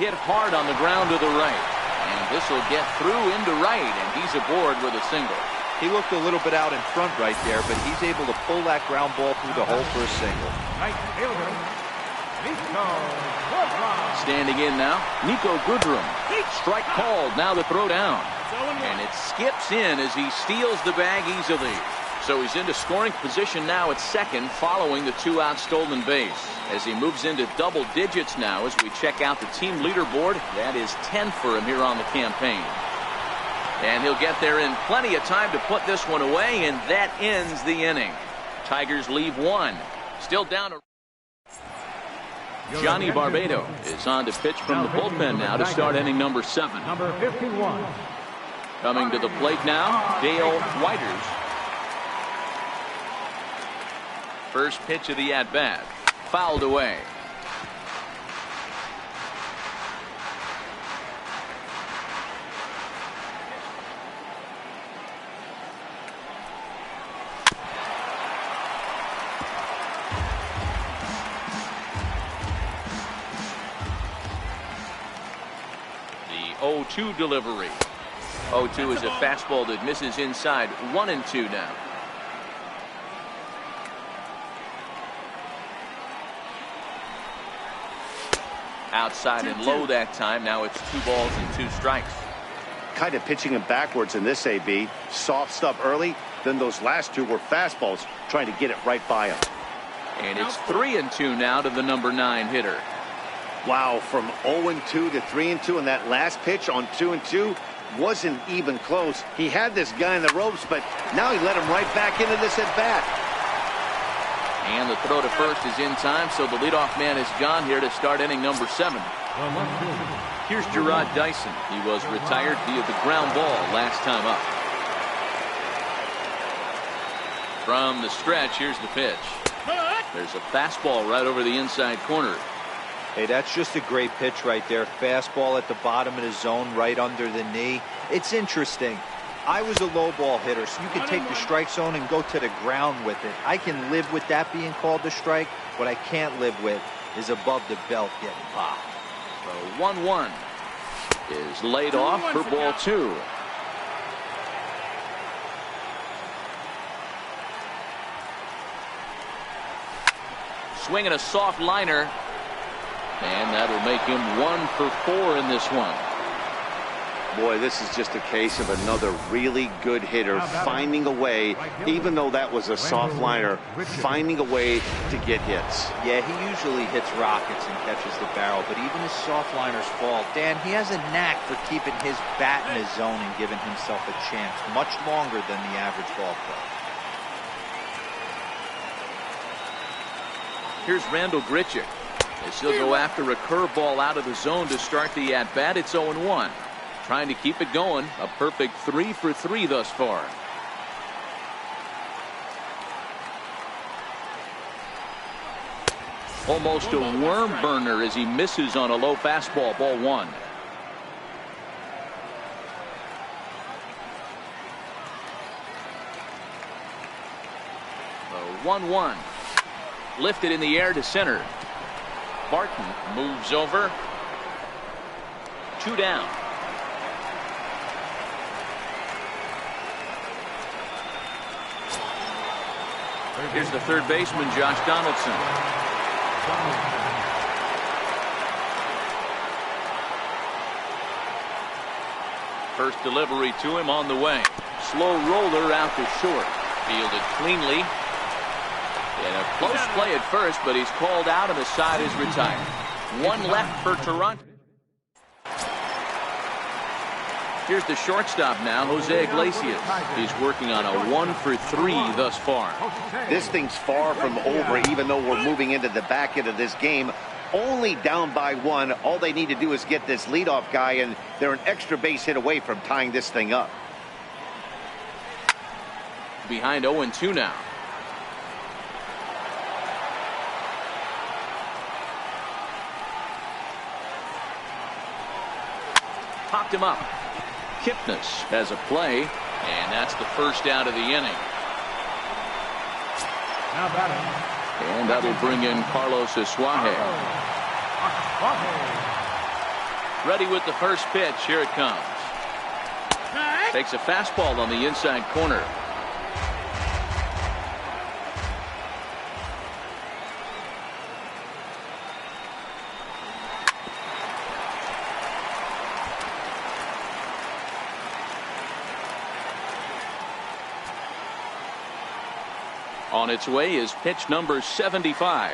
Hit hard on the ground to the right. And this will get through into right, and he's aboard with a single. He looked a little bit out in front right there, but he's able to pull that ground ball through the hole for a single. Right fielder, Nico Goodrum. Standing in now, Nico Goodrum. Strike called, now the throw down. And it skips in as he steals the bag easily. So he's into scoring position now at second following the 2-out stolen base. As he moves into double digits now as we check out the team leaderboard. That is 10 for him here on the campaign. And he'll get there in plenty of time to put this one away, and that ends the inning. Tigers leave one. Still down. Johnny Barbado is on to pitch from the bullpen now to start inning number 7. Number 51. Coming to the plate now, Dale Whiters. First pitch of the at-bat. Fouled away. The 0-2 delivery. 0-2 is a fastball that misses inside. 1-2 now. Outside and low that time. Now it's 2 balls and 2 strikes. Kind of pitching him backwards in this AB. Soft stuff early, then those last 2 were fastballs, trying to get it right by him. And it's 3-2 now to the number 9 hitter. Wow, from 0-2 to 3-2, and that last pitch on 2-2 wasn't even close. He had this guy in the ropes, but now he let him right back into this at bat. And the throw to first is in time, so the leadoff man is gone here to start inning number 7. Here's Gerard Dyson. He was retired via the ground ball last time up. From the stretch, here's the pitch. There's a fastball right over the inside corner. Hey, that's just a great pitch right there. Fastball at the bottom of the zone, right under the knee. It's interesting. I was a low ball hitter, so you can take the strike zone and go to the ground with it. I can live with that being called a strike. What I can't live with is above the belt getting popped. So 1-1 is laid off for ball 2. Swinging a soft liner. And that'll make him 1 for 4 in this one. Boy, this is just a case of another really good hitter finding a way, even though that was a soft liner, finding a way to get hits. Yeah, he usually hits rockets and catches the barrel, but even his soft liners fall. Dan, he has a knack for keeping his bat in his zone and giving himself a chance much longer than the average ball player. Here's Randall Grichuk. As he'll go after a curveball out of the zone to start the at-bat. It's 0-1. Trying to keep it going. A perfect 3 for 3 thus far. Almost a worm burner as he misses on a low fastball. Ball 1. 1-1. Lifted in the air to center. Barton moves over. 2 down. Here's the third baseman, Josh Donaldson. First delivery to him on the way. Slow roller out to short. Fielded cleanly. In a close play at first, but he's called out and the side is retired. 1 left for Toronto. Here's the shortstop now, Jose Iglesias. He's working on a 1 for 3 thus far. This thing's far from over, even though we're moving into the back end of this game. Only down by 1. All they need to do is get this leadoff guy, and they're an extra base hit away from tying this thing up. Behind 0-2 now. Popped him up. Kipnis has a play, and that's the first out of the inning. Now batting. And that'll bring in Carlos Asuaje. Ready with the first pitch. Here it comes. Takes a fastball on the inside corner. On its way is pitch number 75.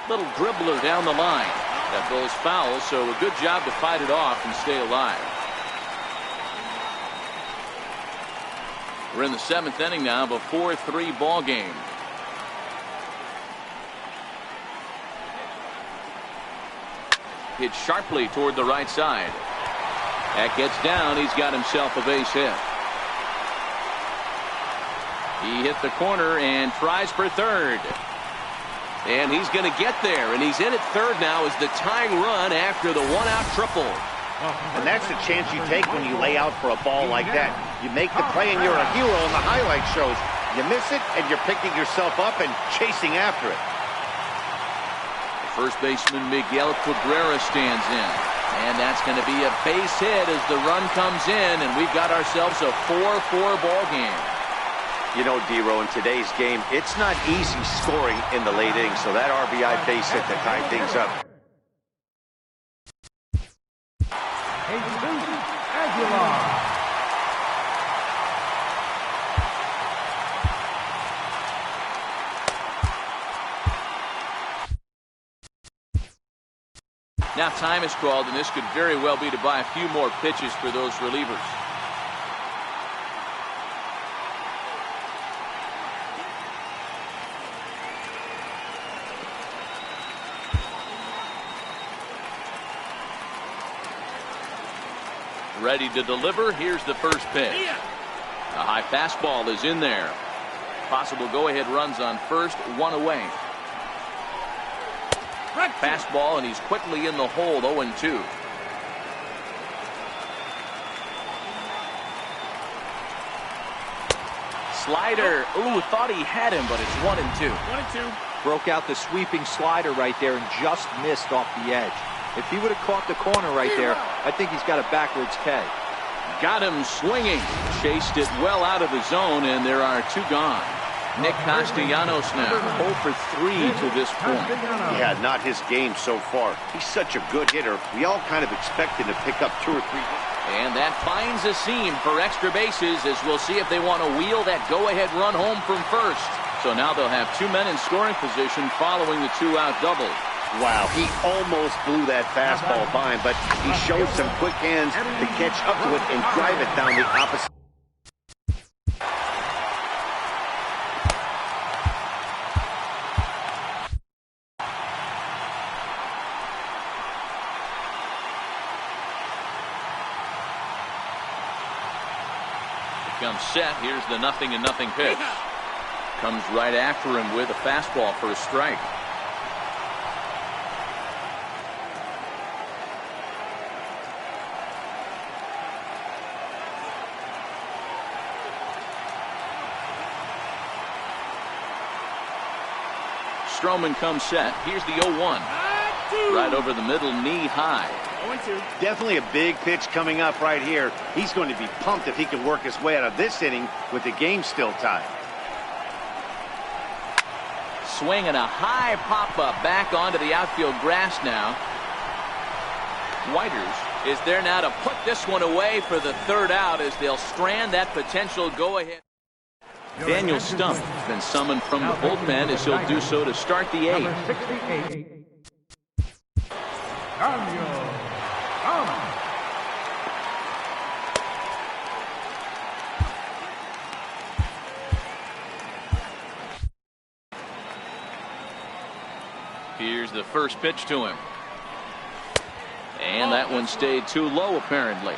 Little dribbler down the line. That goes foul, so a good job to fight it off and stay alive. We're in the 7th inning now of a 4-3 ball game. Hit sharply toward the right side. That gets down. He's got himself a base hit. He hit the corner and tries for third. And he's going to get there. And he's in at third now as the tying run after the one-out triple. And that's the chance you take when you lay out for a ball like that. You make the play and you're a hero in the highlight shows. You miss it and you're picking yourself up and chasing after it. First baseman Miguel Cabrera stands in. And that's going to be a base hit as the run comes in. And we've got ourselves a 4-4 ball game. You know, D-Row, in today's game, it's not easy scoring in the late innings. So that RBI base hit to tie things up. Now time is called, and this could very well be to buy a few more pitches for those relievers. Ready to deliver. Here's the first pitch. A high fastball is in there. Possible go-ahead runs on first, one away. Fastball, and he's quickly in the hole, 0-2. Slider. Ooh, thought he had him, but it's 1-2. 1-2. Broke out the sweeping slider right there and just missed off the edge. If he would have caught the corner right there, I think he's got a backwards K. Got him swinging. Chased it well out of the zone, and there are two gone. Nick Castellanos now 0 for 3 to this point. Yeah, not his game so far. He's such a good hitter. We all kind of expect him to pick up 2 or 3. And that finds a seam for extra bases as we'll see if they want to wheel that go-ahead run home from first. So now they'll have 2 men in scoring position following the 2-out double. Wow, he almost blew that fastball by him, but he showed some quick hands to catch up to it and drive it down the opposite. Comes set. Here's the 0-0 pitch. Comes right after him with a fastball for a strike. Stroman comes set. Here's the 0-1. Right over the middle, knee high. 0-2. Definitely a big pitch coming up right here. He's going to be pumped if he can work his way out of this inning with the game still tied. Swing and a high pop-up back onto the outfield grass now. Whiters is there now to put this one away for the 3rd out as they'll strand that potential go-ahead. Daniel Stump has been summoned from the bullpen as he'll do so to start the 8th. 68. Here's the first pitch to him. And that one stayed too low, apparently.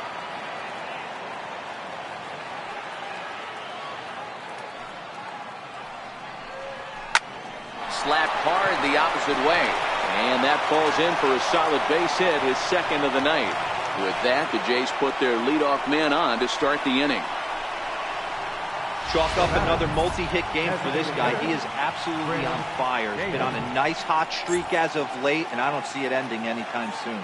Slapped hard the opposite way. And that falls in for a solid base hit, his 2nd of the night. With that, the Jays put their leadoff man on to start the inning. Chalk up another multi-hit game for this guy. He is absolutely on fire. He's been on a nice hot streak as of late, and I don't see it ending anytime soon.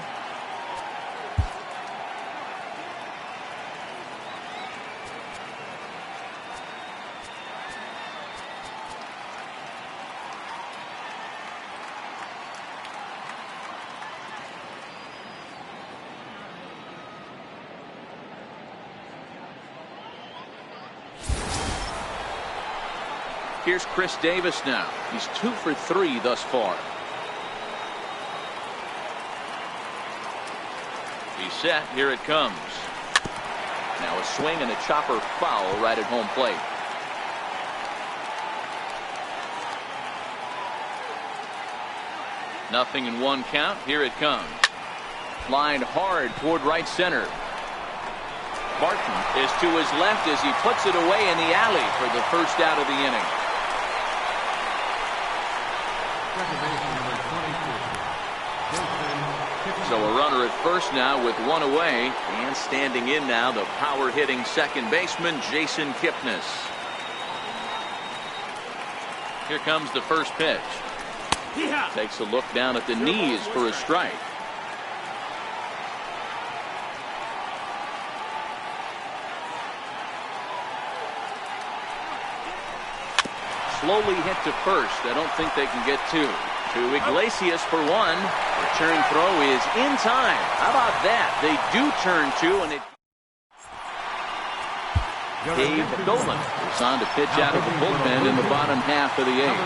Here's Chris Davis now. He's 2 for 3 thus far. He's set. Here it comes. Now a swing and a chopper foul right at home plate. Nothing in one count. Here it comes. Lined hard toward right center. Martin is to his left as he puts it away in the alley for the first out of the inning. So a runner at first now with one away, and standing in now the power hitting second baseman Jason Kipnis. Here comes the first pitch. Takes a look down at the knees for a strike. Slowly hit to first. I don't think they can get two. To Iglesias for one. Return throw is in time. How about that? They do turn two, and it. Dave Dolan is on to pitch out of the bullpen in the bottom half of the eighth.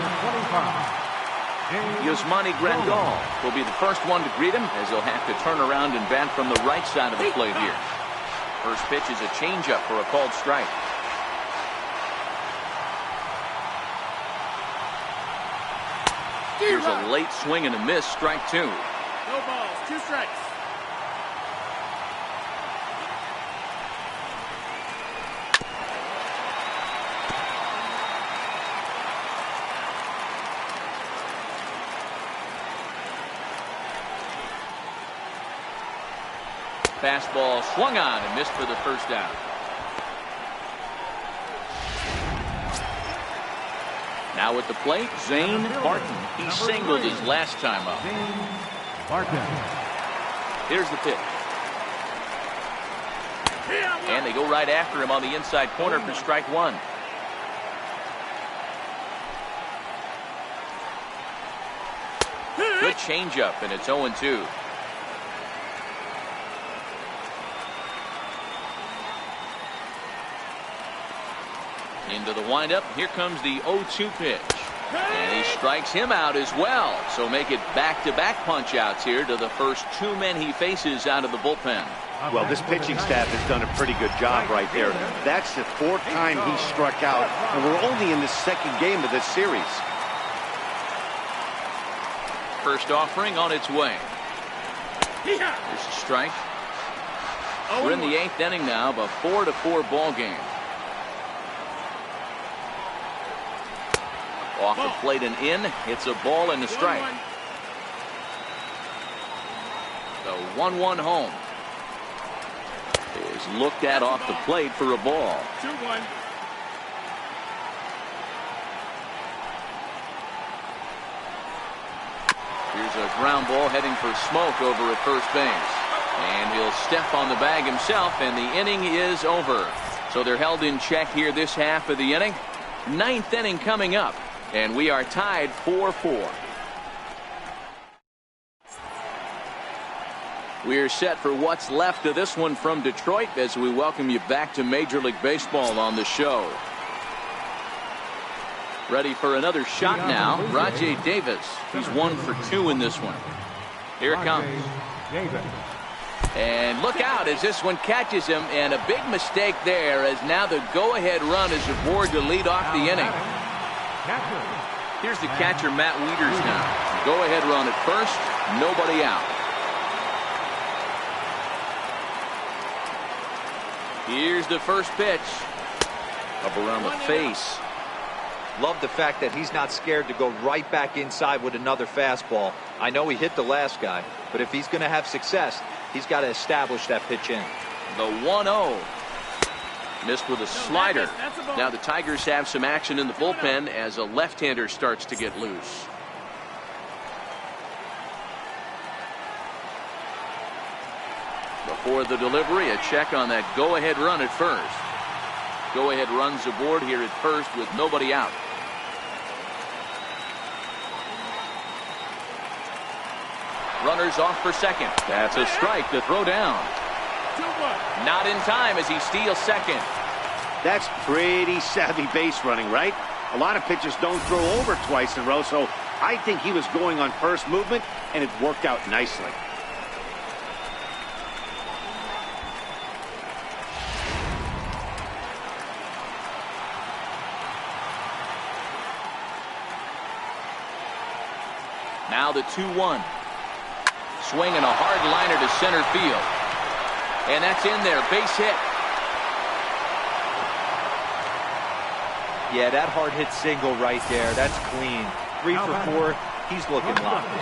Yasmani Grandal will be the first one to greet him, as he'll have to turn around and bat from the right side of the plate here. First pitch is a changeup for a called strike. Here's a late swing and a miss, strike two. No balls, 2 strikes. Fastball swung on and missed for the first out. Now at the plate, Zane Barton. He singled his last time up. Here's the pitch. And they go right after him on the inside corner for strike one. Good changeup, and it's 0-2. Into the windup. Here comes the 0-2 pitch. And he strikes him out as well. So make it back-to-back punch-outs here to the first 2 men he faces out of the bullpen. Well, this pitching staff has done a pretty good job right there. That's the 4th time he struck out, and we're only in the 2nd game of this series. First offering on its way. Here's a strike. We're in the 8th inning now of a 4-4 ball game. Off the plate and in. It's a ball and a strike. The 1-1 home is looked at off the plate for a ball. 2-1. Here's a ground ball heading for Smoke over at first base. And he'll step on the bag himself, and the inning is over. So they're held in check here this half of the inning. 9th inning coming up. And we are tied 4-4. We're set for what's left of this one from Detroit as we welcome you back to Major League Baseball on the show. Ready for another shot now. Rajai Davis. He's 1 for 2 in this one. Here it comes. And look out as this one catches him, and a big mistake there as now the go-ahead run is aboard to lead off the inning. Here's the catcher, Matt Wieters now. Go-ahead run at first, nobody out. Here's the first pitch. Up around the face. Love the fact that he's not scared to go right back inside with another fastball. I know he hit the last guy, but if he's going to have success, he's got to establish that pitch in. The 1-0. Missed with a slider. Now the Tigers have some action in the bullpen as a left-hander starts to get loose. Before the delivery, a check on that go-ahead run at first. Go-ahead runs aboard here at first with nobody out. Runners off for second. That's a strike to throw down. Not in time as he steals second. That's pretty savvy base running, right? A lot of pitchers don't throw over twice in a row, so I think he was going on first movement, and it worked out nicely. Now the 2-1. Swinging a hard liner to center field. And that's in there. Base hit. Yeah, that hard hit single right there. That's clean. 3 for 4. He's looking locked in.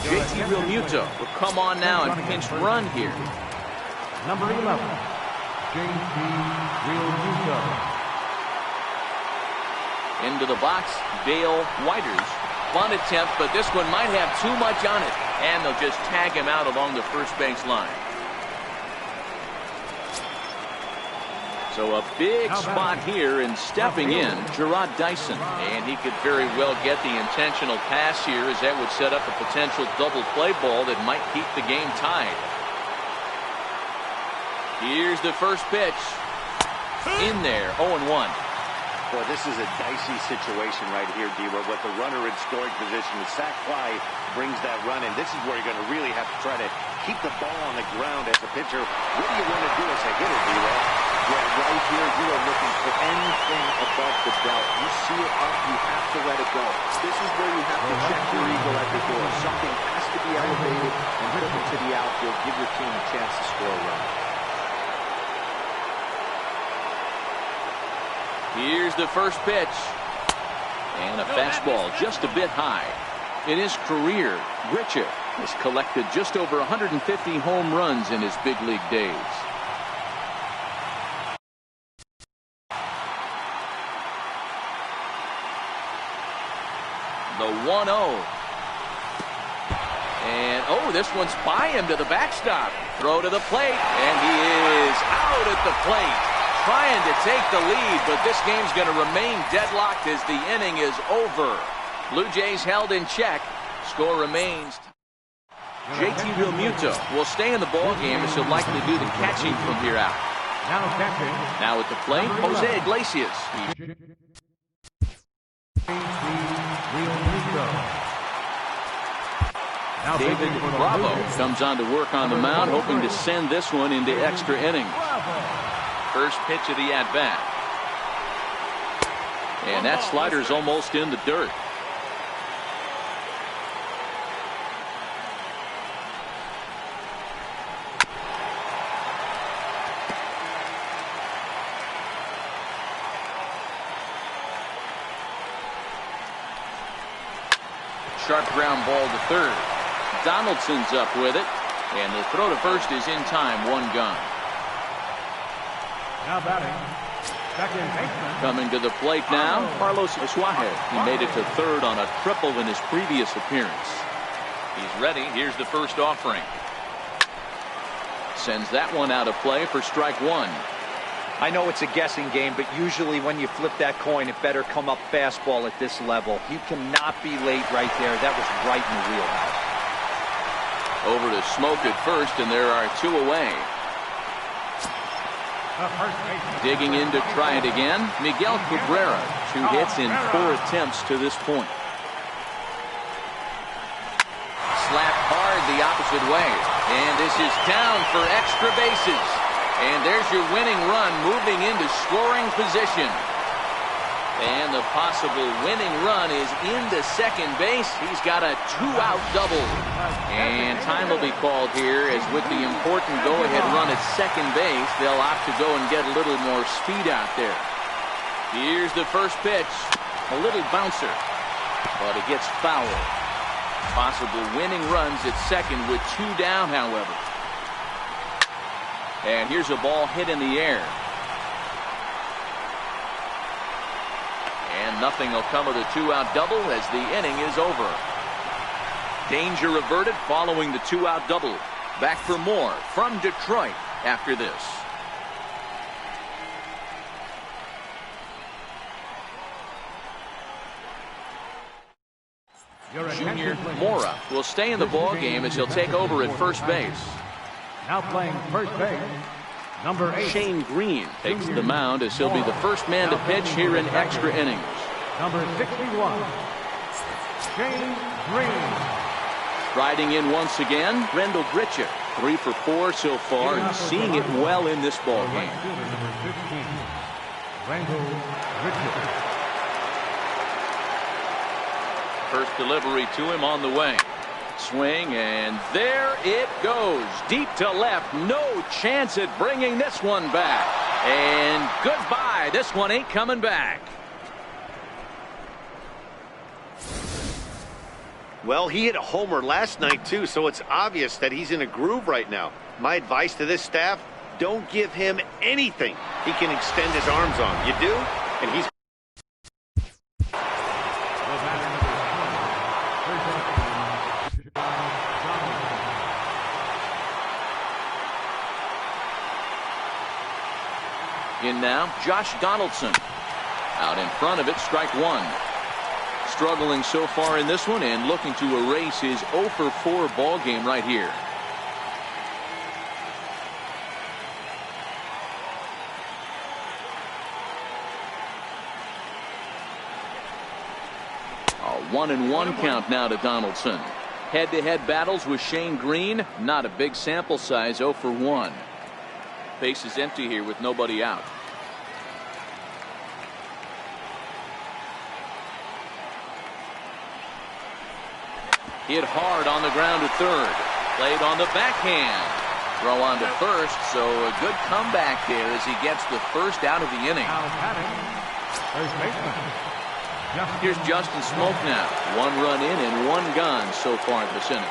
JT Realmuto will come on now and pinch run here. Number 11, JT Realmuto. Into the box, Dale Whiters. Bunt attempt, but this one might have too much on it. And they'll just tag him out along the first base line. So a big spot here, and stepping in, Gerard Dyson. And he could very well get the intentional pass here, as that would set up a potential double play ball that might keep the game tied. Here's the first pitch. In there, 0-1. Boy, this is a dicey situation right here, D-Row, with the runner in scoring position. The sac fly brings that run in. This is where you're going to really have to try to keep the ball on the ground as a pitcher. What do you want to do as a hitter, D-Row? Yeah, right here, you are looking for anything above the belt. You see it up, you have to let it go. This is where you have to check your ego at the door. Something has to be elevated and put it to the outfield. Give your team a chance to score a run. Here's the first pitch. And a fastball just a bit high. In his career, Richa has collected just over 150 home runs in his big league days. The 1-0. And, this one's by him to the backstop. Throw to the plate, and he is out at the plate. Trying to take the lead, but this game's going to remain deadlocked as the inning is over. Blue Jays held in check. Score remains. JT Realmuto will stay in the ball game, as he'll likely do the catching from here out. Now at the plate, Jose Iglesias. David Bravo comes on to work on the mound, hoping to send this one into extra innings. First pitch of the at-bat. And that slider's almost in the dirt. Sharp ground ball to third. Donaldson's up with it. And the throw to first is in time. One gone. Now batting, second baseman. Coming to the plate now, Carlos Suarez. He made it to third on a triple in his previous appearance. He's ready. Here's the first offering. Sends that one out of play for strike one. I know it's a guessing game, but usually when you flip that coin, it better come up fastball at this level. He cannot be late right there. That was right in the wheelhouse. Over to Smoke at first, and there are two away. Digging in to try it again, Miguel Cabrera. 2 hits in 4 attempts to this point. Slapped hard the opposite way. And this is down for extra bases. And there's your winning run moving into scoring position. And the possible winning run is into second base. He's got a 2-out double. And time will be called here, as with the important go-ahead run at second base, they'll opt to go and get a little more speed out there. Here's the first pitch. A little bouncer, but it gets fouled. Possible winning runs at second with 2 down, however. And here's a ball hit in the air. And nothing will come of the 2-out double as the inning is over. Danger averted following the 2-out double. Back for more from Detroit after this. Junior Mora will stay in the ball game as he'll take over at first base. Now playing first base, number 8. Shane Green takes the mound as he'll be the first man to pitch here in extra innings. Number 61, Shane Striding in once again, Rendell Gritcher. 3 for 4 so far and seeing it well in this ball game. First delivery to him on the way. Swing, and there it goes. Deep to left. No chance at bringing this one back. And goodbye. This one ain't coming back. Well, he hit a homer last night, too, so it's obvious that he's in a groove right now. My advice to this staff, don't give him anything he can extend his arms on. You do, and he's... In now, Josh Donaldson. Out in front of it, strike one. Struggling so far in this one and looking to erase his 0 for 4 ball game right here. A 1-1 count now to Donaldson. Head-to-head battles with Shane Green. Not a big sample size, 0 for 1. Base is empty here with nobody out. Hit hard on the ground to third. Played on the backhand. Throw on to first, so a good comeback there as he gets the first out of the inning. Here's Justin Smoke now. 1 run in and 1 gone so far this inning.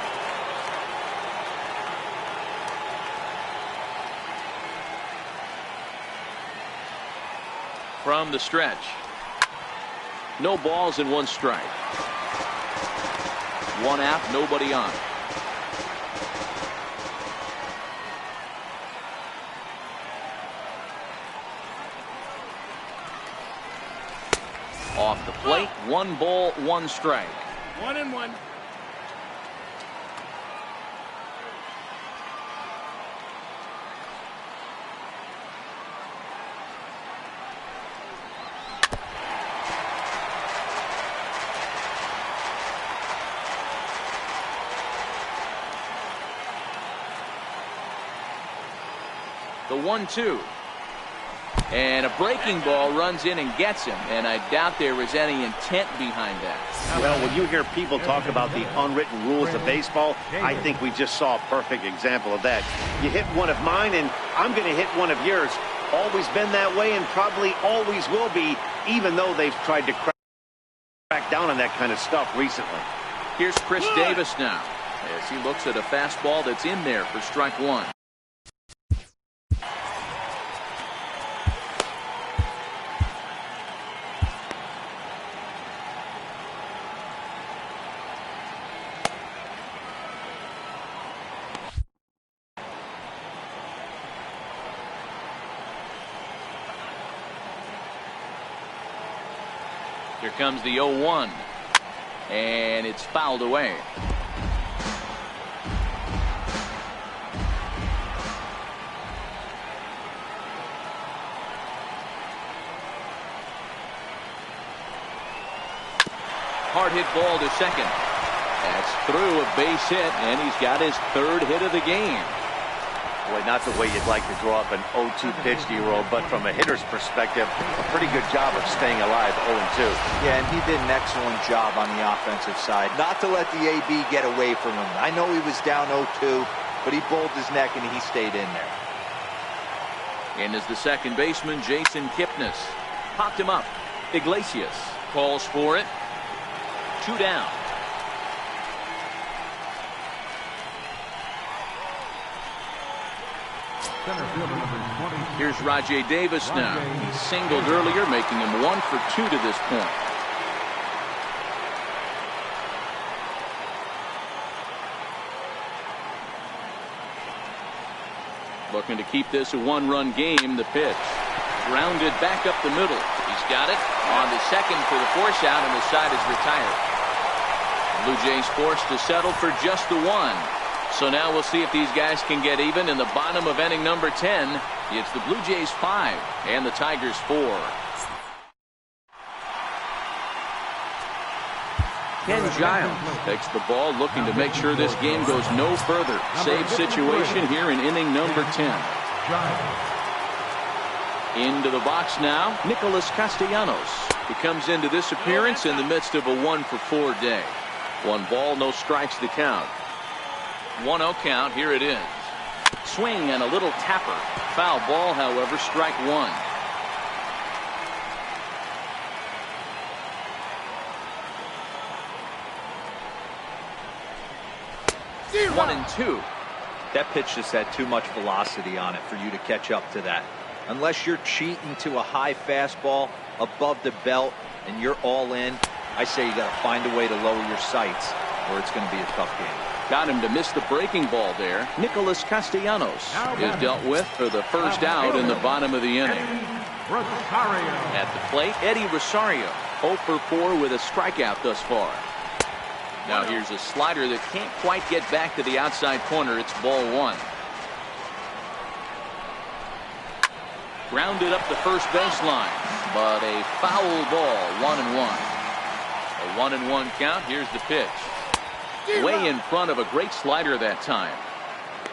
From the stretch. No balls and 1 strike. 1 out, nobody on. Off the plate, 1 ball, 1 strike. 1-1. The 1-2. And a breaking ball runs in and gets him. And I doubt there was any intent behind that. Well, when you hear people talk about the unwritten rules of baseball, I think we just saw a perfect example of that. You hit one of mine, and I'm going to hit one of yours. Always been that way and probably always will be, even though they've tried to crack down on that kind of stuff recently. Here's Chris Davis now as he looks at a fastball that's in there for strike 1. Here comes the 0-1, and it's fouled away. Hard hit ball to second. That's through a base hit, and he's got his 3rd hit of the game. Boy, not the way you'd like to draw up an 0-2 pitch, D-roll, but from a hitter's perspective, a pretty good job of staying alive 0-2. Yeah, and he did an excellent job on the offensive side. Not to let the AB get away from him. I know he was down 0-2, but he bowled his neck and he stayed in there. And as the second baseman, Jason Kipnis popped him up. Iglesias calls for it. 2 down. Here's Rajay Davis now. He singled earlier, making him 1 for 2 to this point. Looking to keep this a 1-run game. The pitch. Grounded back up the middle. He's got it on the second for the force out, and the side is retired. The Blue Jays forced to settle for just the 1. So now we'll see if these guys can get even in the bottom of inning number 10. It's the Blue Jays 5 and the Tigers 4. Ken Giles takes the ball, looking to make sure this game goes no further. Save situation here in inning number 10. Into the box now, Nicholas Castellanos. He comes into this appearance in the midst of a 1-for-4 day. 1 ball, no strikes to count. 1-0 count. Here it is. Swing and a little tapper. Foul ball, however, strike 1. One and 2. That pitch just had too much velocity on it for you to catch up to that. Unless you're cheating to a high fastball above the belt and you're all in, I say you got to find a way to lower your sights or it's going to be a tough game. Got him to miss the breaking ball there. Nicholas Castellanos is dealt with for the first out in the bottom of the inning. At the plate, Eddie Rosario, 0 for 4 with a strikeout thus far. Now here's a slider that can't quite get back to the outside corner. It's ball 1. Grounded up the first baseline, but a foul ball. 1-1. A 1-1 count. Here's the pitch. Way in front of a great slider that time.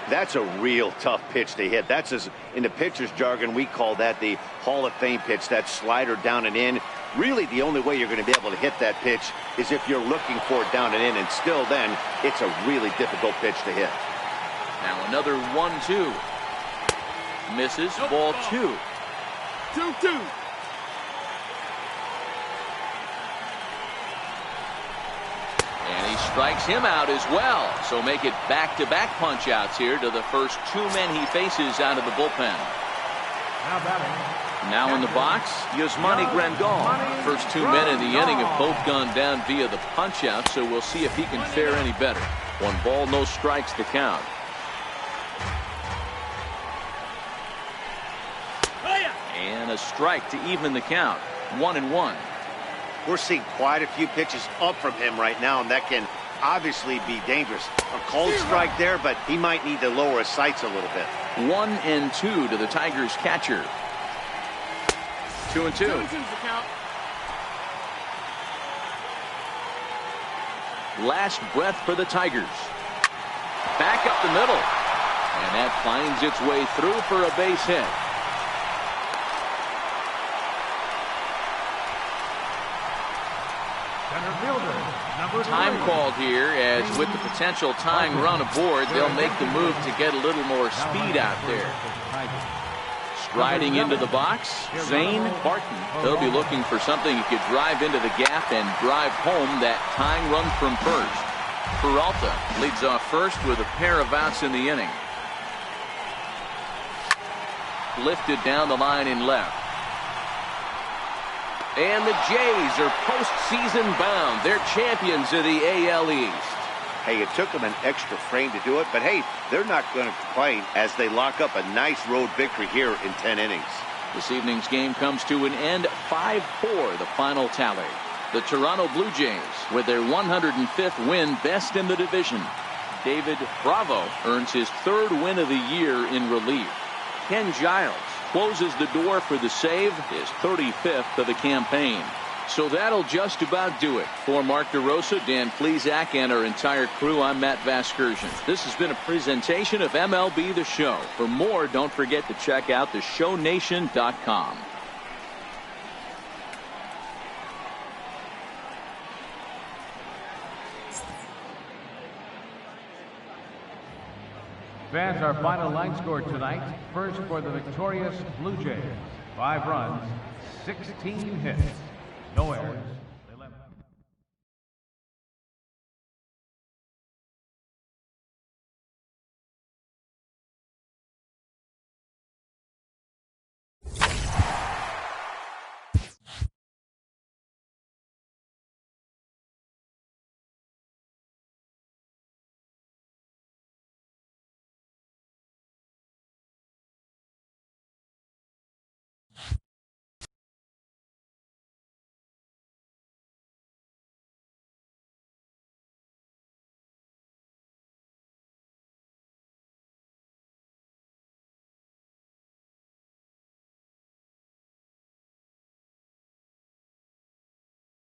That's a real tough pitch to hit. That's, as in the pitcher's jargon, we call that the Hall of Fame pitch. That slider down and in. Really, the only way you're going to be able to hit that pitch is if you're looking for it down and in, and still then, it's a really difficult pitch to hit. Now another 1-2. Misses. Ball 2. 2-2. And he strikes him out as well. So make it back-to-back punch-outs here to the first 2 men he faces out of the bullpen. Now in the box, Yasmani Grandal. First 2 men in the inning have both gone down via the punch-out, so we'll see if he can fare any better. 1 ball, no strikes to count. And a strike to even the count. 1-1. We're seeing quite a few pitches up from him right now, and that can obviously be dangerous. A cold strike there, but he might need to lower his sights a little bit. 1-2 to the Tigers catcher. 2-2. 2-2's the count. Last breath for the Tigers. Back up the middle. And that finds its way through for a base hit. Time called here, as with the potential tying run aboard, they'll make the move to get a little more speed out there. Striding into the box, Zane Barton. He'll be looking for something he could drive into the gap and drive home that tying run from first. Peralta leads off first with a pair of outs in the inning. Lifted down the line in left. And the Jays are postseason bound. They're champions of the AL East. Hey, it took them an extra frame to do it, but hey, they're not going to complain as they lock up a nice road victory here in 10 innings. This evening's game comes to an end, 5-4, the final tally. The Toronto Blue Jays, with their 105th win, best in the division. David Bravo earns his 3rd win of the year in relief. Ken Giles closes the door for the save, his 35th of the campaign. So that'll just about do it. For Mark DeRosa, Dan Plesac, and our entire crew, I'm Matt Vasgersian. This has been a presentation of MLB The Show. For more, don't forget to check out theshownation.com. Fans, our final line score tonight. First for the victorious Blue Jays. 5 runs, 16 hits, no errors.